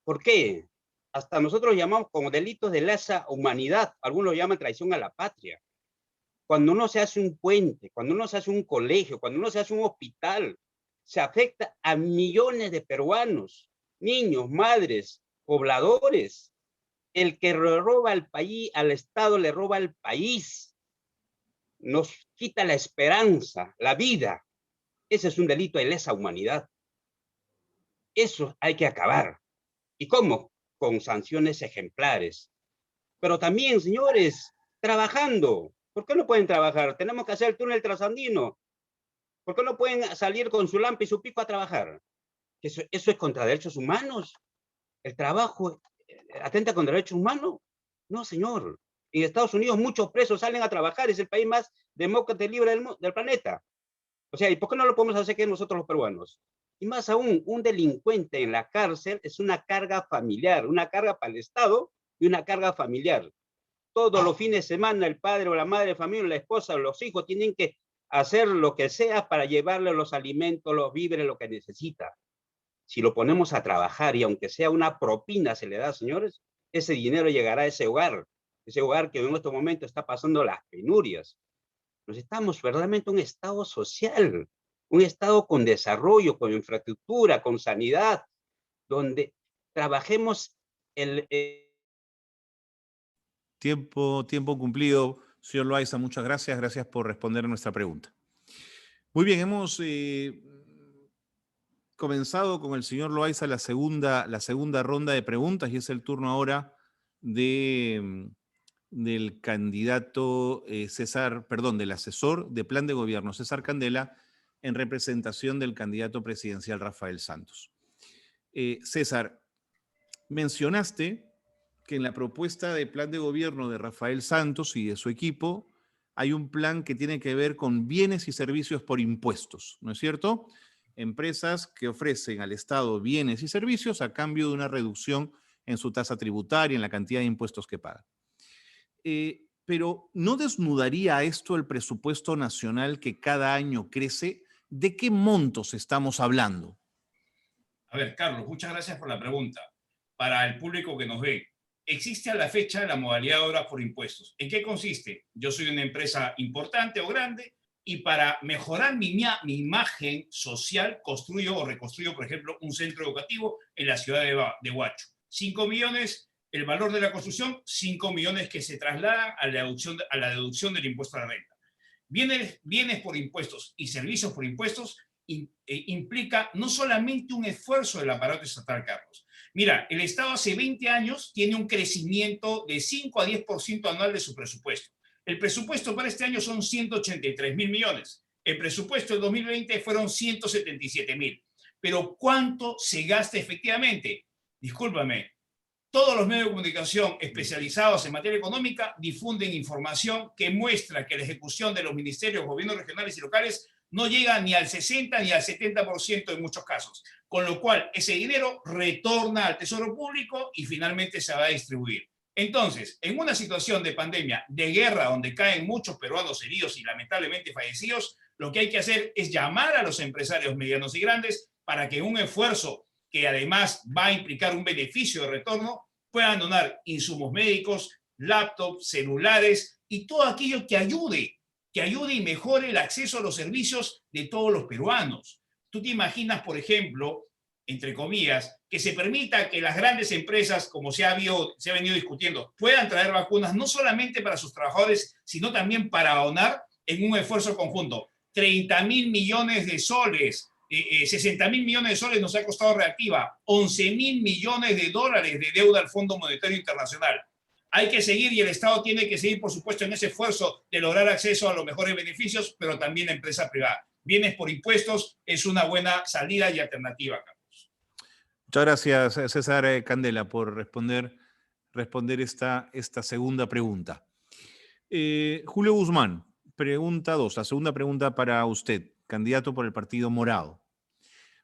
¿Por qué? Hasta nosotros llamamos como delitos de lesa humanidad, algunos lo llaman traición a la patria. Cuando uno se hace un puente, cuando uno se hace un colegio, cuando uno se hace un hospital, se afecta a millones de peruanos, niños, madres, pobladores. El que le roba al país, al Estado le roba al país. Nos quita la esperanza, la vida. Ese es un delito de lesa humanidad. Eso hay que acabar. ¿Y cómo? Con sanciones ejemplares. Pero también, señores, trabajando. ¿Por qué no pueden trabajar? Tenemos que hacer el túnel trasandino. ¿Por qué no pueden salir con su lámpara y su pico a trabajar? ¿Eso es contra derechos humanos? ¿El trabajo atenta contra derechos humanos? No, señor. En Estados Unidos muchos presos salen a trabajar. Es el país más demócrata y libre del planeta. O sea, ¿y por qué no lo podemos hacer que nosotros los peruanos? Y más aún, un delincuente en la cárcel es una carga familiar, una carga para el Estado y una carga familiar. Todos los fines de semana el padre o la madre de familia, la esposa o los hijos tienen que hacer lo que sea para llevarle los alimentos, los víveres, lo que necesita. Si lo ponemos a trabajar y aunque sea una propina se le da, señores, ese dinero llegará a ese hogar que en estos momentos está pasando las penurias. Necesitamos verdaderamente un Estado social, un Estado con desarrollo, con infraestructura, con sanidad, donde trabajemos Tiempo cumplido, señor Loaiza, muchas gracias. Gracias por responder a nuestra pregunta. Muy bien, hemos comenzado con el señor Loaiza la segunda ronda de preguntas y es el turno ahora del candidato del asesor de plan de gobierno, César Candela, en representación del candidato presidencial Rafael Santos. César, mencionaste que en la propuesta de plan de gobierno de Rafael Santos y de su equipo hay un plan que tiene que ver con bienes y servicios por impuestos, ¿no es cierto? Empresas que ofrecen al Estado bienes y servicios a cambio de una reducción en su tasa tributaria, en la cantidad de impuestos que pagan. Pero ¿no desnudaría esto el presupuesto nacional que cada año crece? ¿De qué montos estamos hablando? A ver, Carlos, muchas gracias por la pregunta. Para el público que nos ve, existe a la fecha la modalidad de obras por impuestos. ¿En qué consiste? Yo soy una empresa importante o grande y para mejorar mi imagen social construyo o reconstruyo, por ejemplo, un centro educativo en la ciudad de Huacho. 5 millones el valor de la construcción, 5 millones que se trasladan a la deducción del impuesto a la renta. Bienes por impuestos y servicios por impuestos implica no solamente un esfuerzo del aparato estatal, Carlos. Mira, el Estado hace 20 años tiene un crecimiento de 5 a 10% anual de su presupuesto. El presupuesto para este año son 183.000 millones. El presupuesto del 2020 fueron 177.000. Pero ¿cuánto se gasta efectivamente? Discúlpame, todos los medios de comunicación especializados en materia económica difunden información que muestra que la ejecución de los ministerios, gobiernos regionales y locales no llega ni al 60 ni al 70% en muchos casos, con lo cual ese dinero retorna al Tesoro Público y finalmente se va a distribuir. Entonces, en una situación de pandemia, de guerra, donde caen muchos peruanos heridos y lamentablemente fallecidos, lo que hay que hacer es llamar a los empresarios medianos y grandes para que en un esfuerzo que además va a implicar un beneficio de retorno, puedan donar insumos médicos, laptops, celulares y todo aquello que ayude y mejore el acceso a los servicios de todos los peruanos. ¿Tú te imaginas, por ejemplo, entre comillas, que se permita que las grandes empresas, como se ha venido discutiendo, puedan traer vacunas no solamente para sus trabajadores, sino también para donar en un esfuerzo conjunto? 30.000 millones de soles, 60.000 millones de soles nos ha costado Reactiva, 11.000 millones de dólares de deuda al Fondo Monetario Internacional. Hay que seguir y el Estado tiene que seguir, por supuesto, en ese esfuerzo de lograr acceso a los mejores beneficios, pero también la empresa privada. Bienes por impuestos es una buena salida y alternativa, Carlos. Muchas gracias, César Candela, por responder esta segunda pregunta. Julio Guzmán, pregunta 2, la segunda pregunta para usted, candidato por el Partido Morado.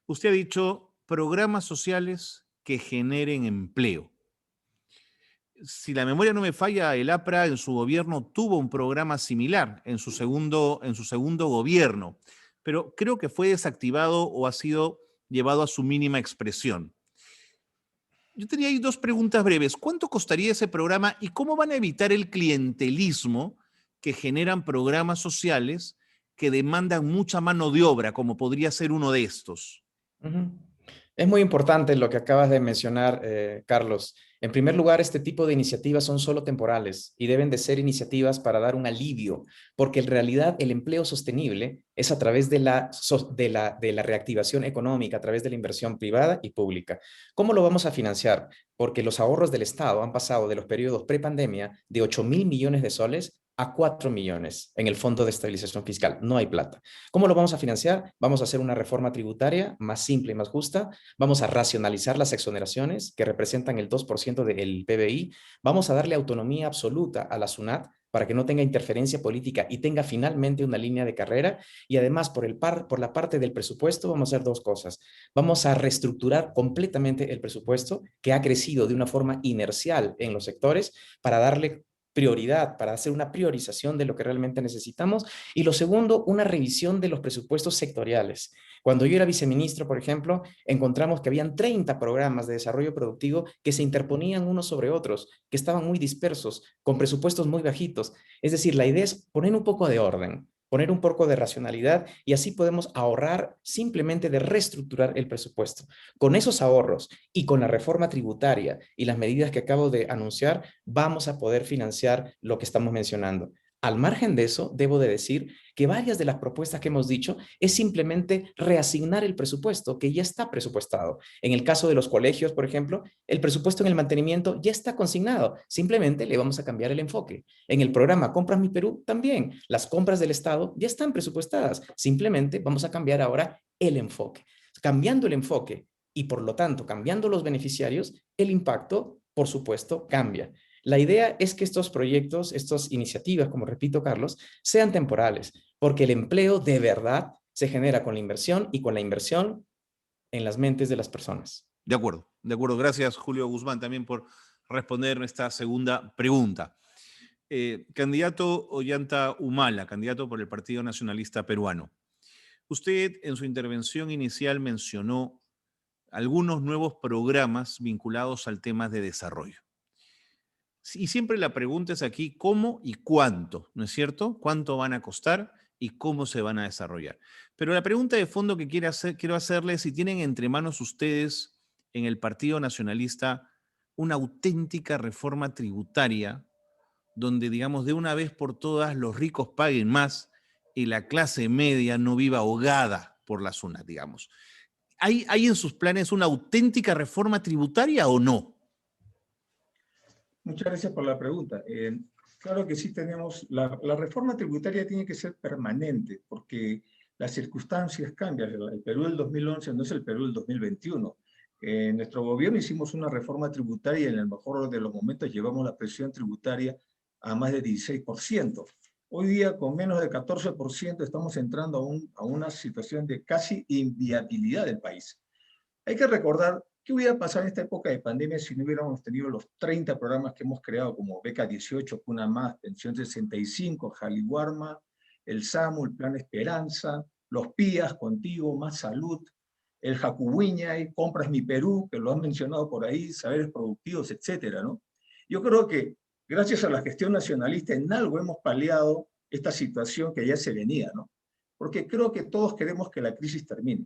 Usted ha dicho programas sociales que generen empleo. Si la memoria no me falla, el APRA en su gobierno tuvo un programa similar en su segundo gobierno, pero creo que fue desactivado o ha sido llevado a su mínima expresión. Yo tenía ahí 2 preguntas breves. ¿Cuánto costaría ese programa y cómo van a evitar el clientelismo que generan programas sociales que demandan mucha mano de obra, como podría ser uno de estos? Es muy importante lo que acabas de mencionar, Carlos. En primer lugar, este tipo de iniciativas son solo temporales y deben de ser iniciativas para dar un alivio, porque en realidad el empleo sostenible es a través de la reactivación económica, a través de la inversión privada y pública. ¿Cómo lo vamos a financiar? Porque los ahorros del Estado han pasado de los periodos prepandemia de 8.000 millones de soles a 4 millones en el Fondo de Estabilización Fiscal. No hay plata. ¿Cómo lo vamos a financiar? Vamos a hacer una reforma tributaria más simple y más justa. Vamos a racionalizar las exoneraciones que representan el 2% del PBI. Vamos a darle autonomía absoluta a la SUNAT para que no tenga interferencia política y tenga finalmente una línea de carrera. Y además, por la parte del presupuesto, vamos a hacer 2 cosas. Vamos a reestructurar completamente el presupuesto, que ha crecido de una forma inercial en los sectores, para darle prioridad, para hacer una priorización de lo que realmente necesitamos. Y lo segundo, una revisión de los presupuestos sectoriales. Cuando yo era viceministro, por ejemplo, encontramos que habían 30 programas de desarrollo productivo que se interponían unos sobre otros, que estaban muy dispersos, con presupuestos muy bajitos. Es decir, la idea es poner un poco de orden, poner un poco de racionalidad, y así podemos ahorrar simplemente de reestructurar el presupuesto. Con esos ahorros y con la reforma tributaria y las medidas que acabo de anunciar, vamos a poder financiar lo que estamos mencionando. Al margen de eso, debo de decir que varias de las propuestas que hemos dicho es simplemente reasignar el presupuesto que ya está presupuestado. En el caso de los colegios, por ejemplo, el presupuesto en el mantenimiento ya está consignado. Simplemente le vamos a cambiar el enfoque. En el programa Compras Mi Perú también, las compras del Estado ya están presupuestadas. Simplemente vamos a cambiar ahora el enfoque. Cambiando el enfoque y por lo tanto cambiando los beneficiarios, el impacto, por supuesto, cambia. La idea es que estos proyectos, estas iniciativas, como repito, Carlos, sean temporales, porque el empleo de verdad se genera con la inversión y con la inversión en las mentes de las personas. De acuerdo. Gracias, Julio Guzmán, también por responder esta segunda pregunta. Candidato Ollanta Humala, candidato por el Partido Nacionalista Peruano. Usted en su intervención inicial mencionó algunos nuevos programas vinculados al tema de desarrollo. Y siempre la pregunta es aquí, ¿cómo y cuánto? ¿No es cierto? ¿Cuánto van a costar y cómo se van a desarrollar? Pero la pregunta de fondo que quiero hacerle es si tienen entre manos ustedes en el Partido Nacionalista una auténtica reforma tributaria donde, digamos, de una vez por todas los ricos paguen más y la clase media no viva ahogada por la SUNAT, digamos. ¿Hay en sus planes una auténtica reforma tributaria o no? Muchas gracias por la pregunta. Claro que sí tenemos, la reforma tributaria tiene que ser permanente, porque las circunstancias cambian. El Perú del 2011 no es el Perú del 2021. En nuestro gobierno hicimos una reforma tributaria y en el mejor de los momentos llevamos la presión tributaria a más de 16%. Hoy día, con menos de 14%, estamos entrando a una situación de casi inviabilidad del país. Hay que recordar qué hubiera pasado en esta época de pandemia si no hubiéramos tenido los 30 programas que hemos creado, como Beca 18, Cuna Más, Pensión 65, Jaliwarma, el SAMU, el Plan Esperanza, los PIAs, Contigo, Más Salud, el Jacubuñay, Compras Mi Perú, que lo han mencionado por ahí, saberes productivos, etcétera, ¿no? Yo creo que gracias a la gestión nacionalista en algo hemos paliado esta situación que ya se venía, ¿no? Porque creo que todos queremos que la crisis termine.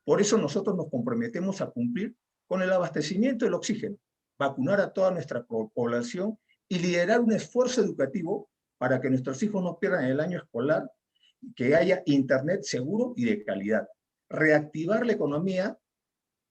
Por eso nosotros nos comprometemos a cumplir con el abastecimiento del oxígeno, vacunar a toda nuestra población y liderar un esfuerzo educativo para que nuestros hijos no pierdan el año escolar, que haya internet seguro y de calidad. Reactivar la economía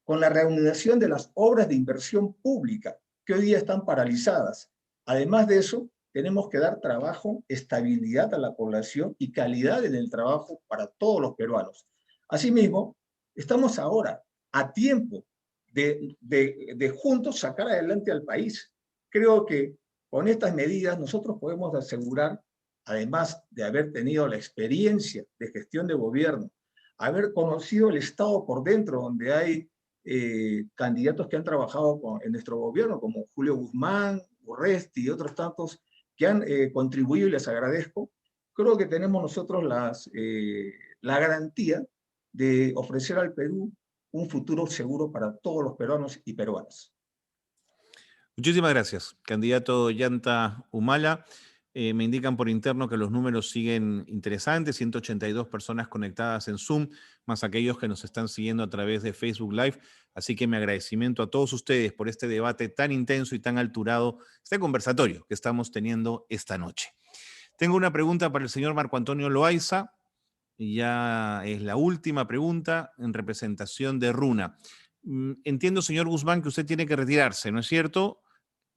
con la reanudación de las obras de inversión pública, que hoy día están paralizadas. Además de eso, tenemos que dar trabajo, estabilidad a la población y calidad en el trabajo para todos los peruanos. Asimismo, estamos ahora a tiempo de juntos sacar adelante al país. Creo que con estas medidas nosotros podemos asegurar, además de haber tenido la experiencia de gestión de gobierno, haber conocido el Estado por dentro, donde hay candidatos que han trabajado en nuestro gobierno, como Julio Guzmán, Urresti y otros tantos que han contribuido y les agradezco. Creo que tenemos nosotros la garantía de ofrecer al Perú un futuro seguro para todos los peruanos y peruanas. Muchísimas gracias, candidato Ollanta Humala. Me indican por interno que los números siguen interesantes, 182 personas conectadas en Zoom, más aquellos que nos están siguiendo a través de Facebook Live. Así que mi agradecimiento a todos ustedes por este debate tan intenso y tan alturado, este conversatorio que estamos teniendo esta noche. Tengo una pregunta para el señor Marco Antonio Loaiza, y ya es la última pregunta en representación de Runa. Entiendo, señor Guzmán, que usted tiene que retirarse, ¿no es cierto?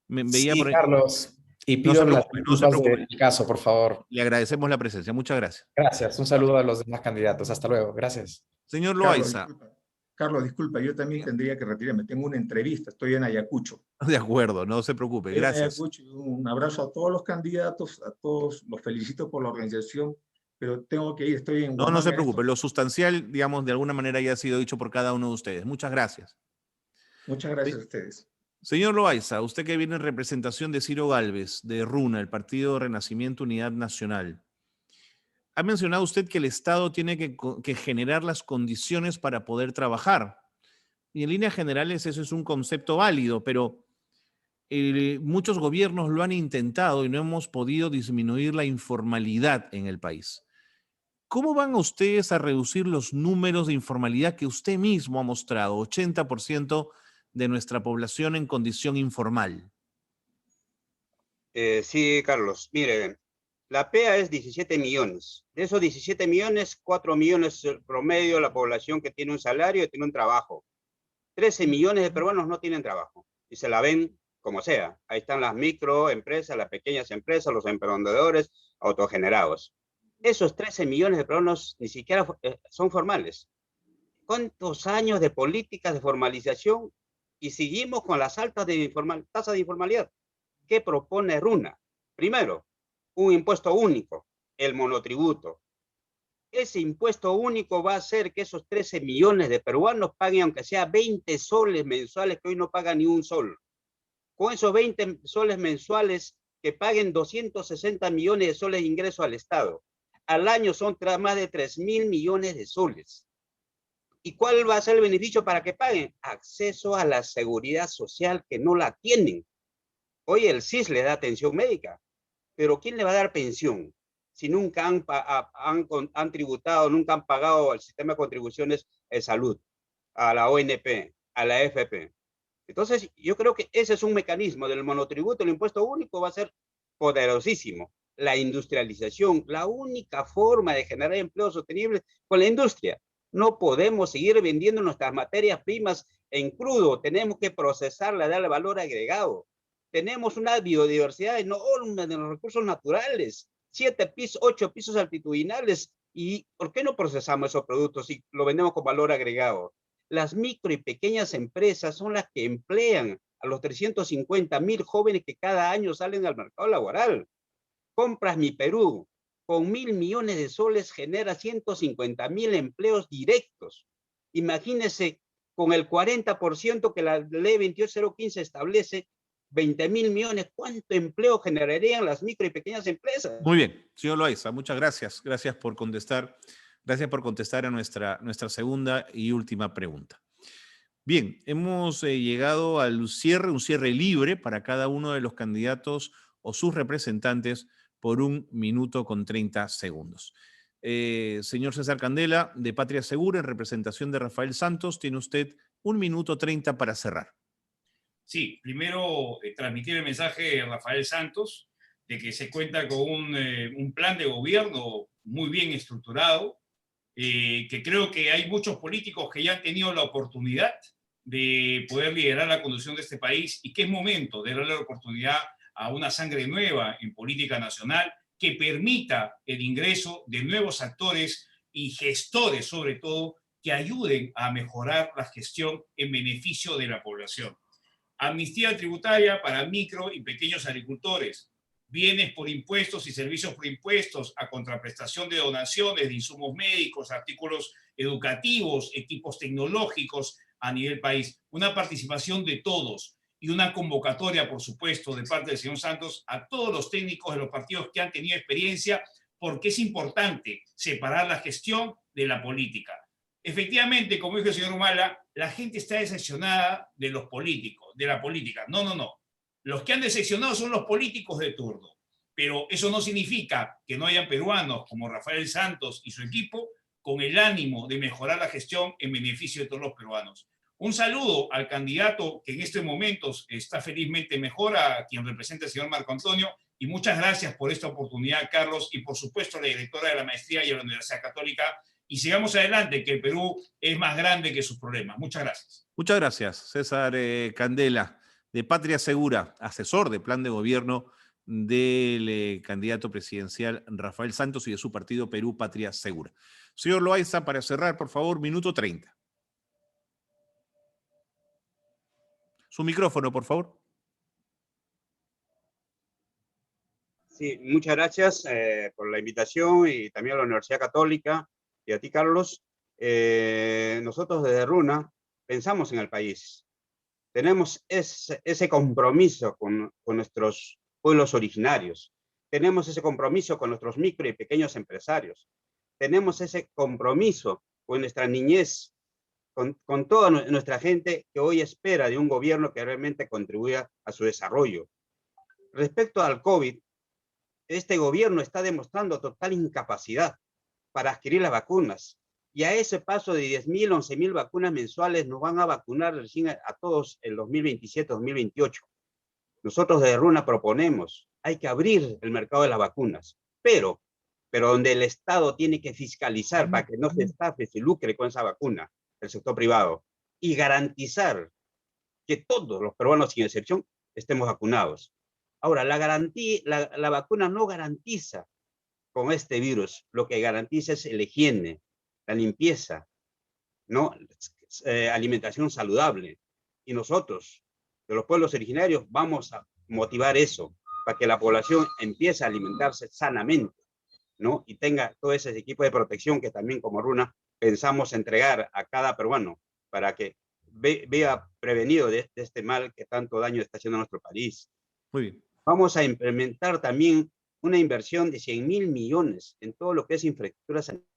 Veía Sí, por ahí. Carlos. Y No pido se las preocupe, no se disculpas preocupe. del caso, por favor. Le agradecemos la presencia. Muchas gracias. Gracias. Un saludo a los demás candidatos. Hasta luego. Gracias. Señor Loaiza. Carlos, disculpa, yo también tendría que retirarme. Tengo una entrevista, estoy en Ayacucho. De acuerdo, no se preocupe. Gracias. Un abrazo a todos los candidatos, a todos los felicito por la organización, pero tengo que ir, estoy en Huamanga. No se preocupe, lo sustancial, digamos, de alguna manera ya ha sido dicho por cada uno de ustedes. Muchas gracias. Muchas gracias a ustedes. Señor Loaiza, usted que viene en representación de Ciro Gálvez, de RUNA, el Partido Renacimiento Unidad Nacional, ha mencionado usted que el Estado tiene que generar las condiciones para poder trabajar. Y en líneas generales eso es un concepto válido, pero muchos gobiernos lo han intentado y no hemos podido disminuir la informalidad en el país. ¿Cómo van ustedes a reducir los números de informalidad que usted mismo ha mostrado? 80% de nuestra población en condición informal. Sí, Carlos. Mire, la PEA es 17 millones. De esos 17 millones, 4 millones promedio de la población que tiene un salario y tiene un trabajo. 13 millones de peruanos no tienen trabajo y se la ven como sea. Ahí están las microempresas, las pequeñas empresas, los emprendedores autogenerados. Esos 13 millones de peruanos ni siquiera son formales. ¿Cuántos años de políticas de formalización y seguimos con las altas tasas de informalidad? ¿Qué propone Runa? Primero, un impuesto único, el monotributo. Ese impuesto único va a hacer que esos 13 millones de peruanos paguen aunque sea 20 soles mensuales, que hoy no pagan ni un sol. Con esos 20 soles mensuales, que paguen 260 millones de soles de ingreso al Estado. Al año son más de 3.000 millones de soles. ¿Y cuál va a ser el beneficio para que paguen? Acceso a la seguridad social, que no la tienen. Hoy el CIS le da atención médica, pero ¿quién le va a dar pensión si nunca han tributado, nunca han pagado al sistema de contribuciones de salud, a la ONP, a la AFP? Entonces, yo creo que ese es un mecanismo del monotributo. El impuesto único va a ser poderosísimo. La industrialización, la única forma de generar empleo sostenible con la industria. No podemos seguir vendiendo nuestras materias primas en crudo. Tenemos que procesarla, darle valor agregado. Tenemos una biodiversidad enorme de los recursos naturales. 7 pisos, 8 pisos altitudinales. ¿Y por qué no procesamos esos productos y lo vendemos con valor agregado? Las micro y pequeñas empresas son las que emplean a los 350.000 jóvenes que cada año salen al mercado laboral. Compras Mi Perú, con 1.000 millones de soles genera 150.000 empleos directos. Imagínense, con el 40% que la ley 28015 establece, 20.000 millones, ¿cuánto empleo generarían las micro y pequeñas empresas? Muy bien, señor Loaiza, muchas gracias. Gracias por contestar Gracias por contestar a nuestra segunda y última pregunta. Bien, hemos llegado al cierre, un cierre libre para cada uno de los candidatos o sus representantes por 1 minuto con 30 segundos. Señor César Candela, de Patria Segura, en representación de Rafael Santos, tiene usted 1 minuto 30 para cerrar. Sí, primero transmitir el mensaje de Rafael Santos de que se cuenta con un plan de gobierno muy bien estructurado, que creo que hay muchos políticos que ya han tenido la oportunidad de poder liderar la conducción de este país y que es momento de darle la oportunidad a una sangre nueva en política nacional que permita el ingreso de nuevos actores y gestores, sobre todo, que ayuden a mejorar la gestión en beneficio de la población. Amnistía tributaria para micro y pequeños agricultores, bienes por impuestos y servicios por impuestos a contraprestación de donaciones de insumos médicos, artículos educativos, equipos tecnológicos a nivel país. Una participación de todos y una convocatoria, por supuesto, de parte del señor Santos a todos los técnicos de los partidos que han tenido experiencia, porque es importante separar la gestión de la política. Efectivamente, como dijo el señor Humala, la gente está decepcionada de los políticos, de la política. No, no, no. Los que han decepcionado son los políticos de turno. Pero eso no significa que no hayan peruanos como Rafael Santos y su equipo con el ánimo de mejorar la gestión en beneficio de todos los peruanos. Un saludo al candidato que en estos momentos está felizmente mejor, a quien representa el señor Marco Antonio, y muchas gracias por esta oportunidad, Carlos, y por supuesto a la directora de la maestría y a la Universidad Católica. Y sigamos adelante, que el Perú es más grande que sus problemas. Muchas gracias. Muchas gracias, César Candela, de Patria Segura, asesor de plan de gobierno del candidato presidencial Rafael Santos y de su partido Perú Patria Segura. Señor Loaiza, para cerrar, por favor, minuto 30. Su micrófono, por favor. Sí, muchas gracias por la invitación y también a la Universidad Católica y a ti, Carlos. Nosotros desde RUNA pensamos en el país. Tenemos ese compromiso con nuestros pueblos originarios. Tenemos ese compromiso con nuestros micro y pequeños empresarios. Tenemos ese compromiso con nuestra niñez, con toda nuestra gente que hoy espera de un gobierno que realmente contribuya a su desarrollo. Respecto al COVID, este gobierno está demostrando total incapacidad para adquirir las vacunas. Y a ese paso de 10.000, 11.000 vacunas mensuales nos van a vacunar recién a todos en 2027-2028. Nosotros de RUNA proponemos, hay que abrir el mercado de las vacunas, pero donde el Estado tiene que fiscalizar para que no se estafe, se lucre con esa vacuna, el sector privado, y garantizar que todos los peruanos, sin excepción, estemos vacunados. Ahora, la vacuna no garantiza con este virus, lo que garantiza es la higiene, la limpieza, ¿no? Alimentación saludable. Y nosotros, de los pueblos originarios, vamos a motivar eso, para que la población empiece a alimentarse sanamente, ¿no? Y tenga todo ese equipo de protección que también como RUNA pensamos entregar a cada peruano, para que vea prevenido de este mal que tanto daño está haciendo a nuestro país. Muy bien. Vamos a implementar también una inversión de 100.000 millones en todo lo que es infraestructura sanitaria.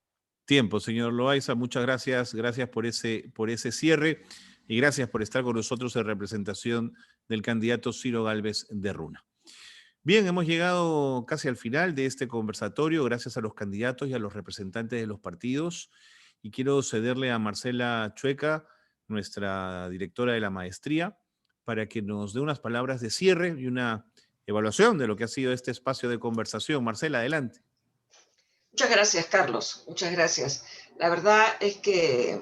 Tiempo, señor Loaiza, muchas gracias. Gracias por ese cierre y gracias por estar con nosotros en representación del candidato Ciro Gálvez de RUNA. Bien, hemos llegado casi al final de este conversatorio, gracias a los candidatos y a los representantes de los partidos. Y quiero cederle a Marcela Chueca, nuestra directora de la maestría, para que nos dé unas palabras de cierre y una evaluación de lo que ha sido este espacio de conversación. Marcela, adelante. Muchas gracias, Carlos. Muchas gracias. La verdad es que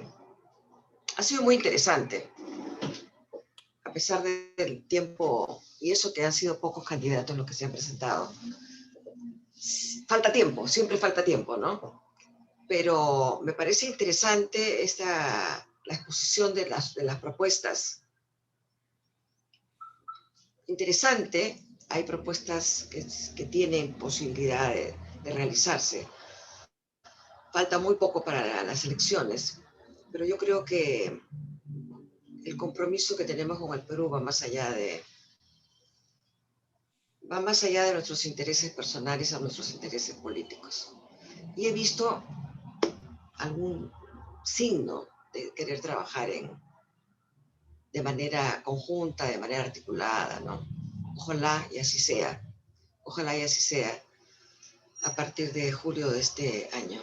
ha sido muy interesante, a pesar del tiempo, y eso que han sido pocos candidatos los que se han presentado. Falta tiempo, siempre falta tiempo, ¿no? Pero me parece interesante la exposición de las propuestas. Interesante, hay propuestas que tienen posibilidad de realizarse. Falta muy poco para las elecciones, pero yo creo que el compromiso que tenemos con el Perú va más allá de nuestros intereses personales a nuestros intereses políticos. Y he visto algún signo de querer trabajar de manera conjunta, de manera articulada, ¿no? Ojalá y así sea. Ojalá y así sea a partir de julio de este año,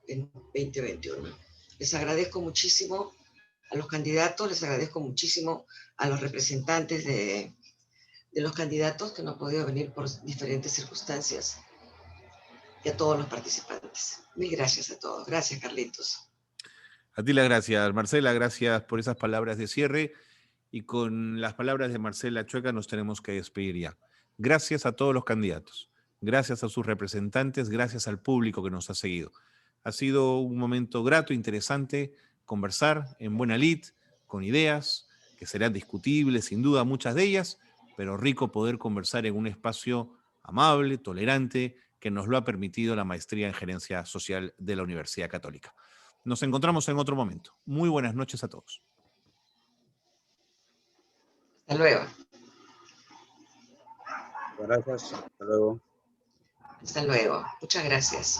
en 2021. Les agradezco muchísimo a los candidatos, les agradezco muchísimo a los representantes de los candidatos que no han podido venir por diferentes circunstancias y a todos los participantes. Mil gracias a todos. Gracias, Carlitos. A ti las gracias, Marcela, gracias por esas palabras de cierre. Y con las palabras de Marcela Chueca nos tenemos que despedir ya. Gracias a todos los candidatos, gracias a sus representantes, gracias al público que nos ha seguido. Ha sido un momento grato, interesante, conversar en buena lid, con ideas que serán discutibles, sin duda muchas de ellas, pero rico poder conversar en un espacio amable, tolerante, que nos lo ha permitido la Maestría en Gerencia Social de la Universidad Católica. Nos encontramos en otro momento. Muy buenas noches a todos. Hasta luego. Gracias. Hasta luego. Hasta luego. Muchas gracias.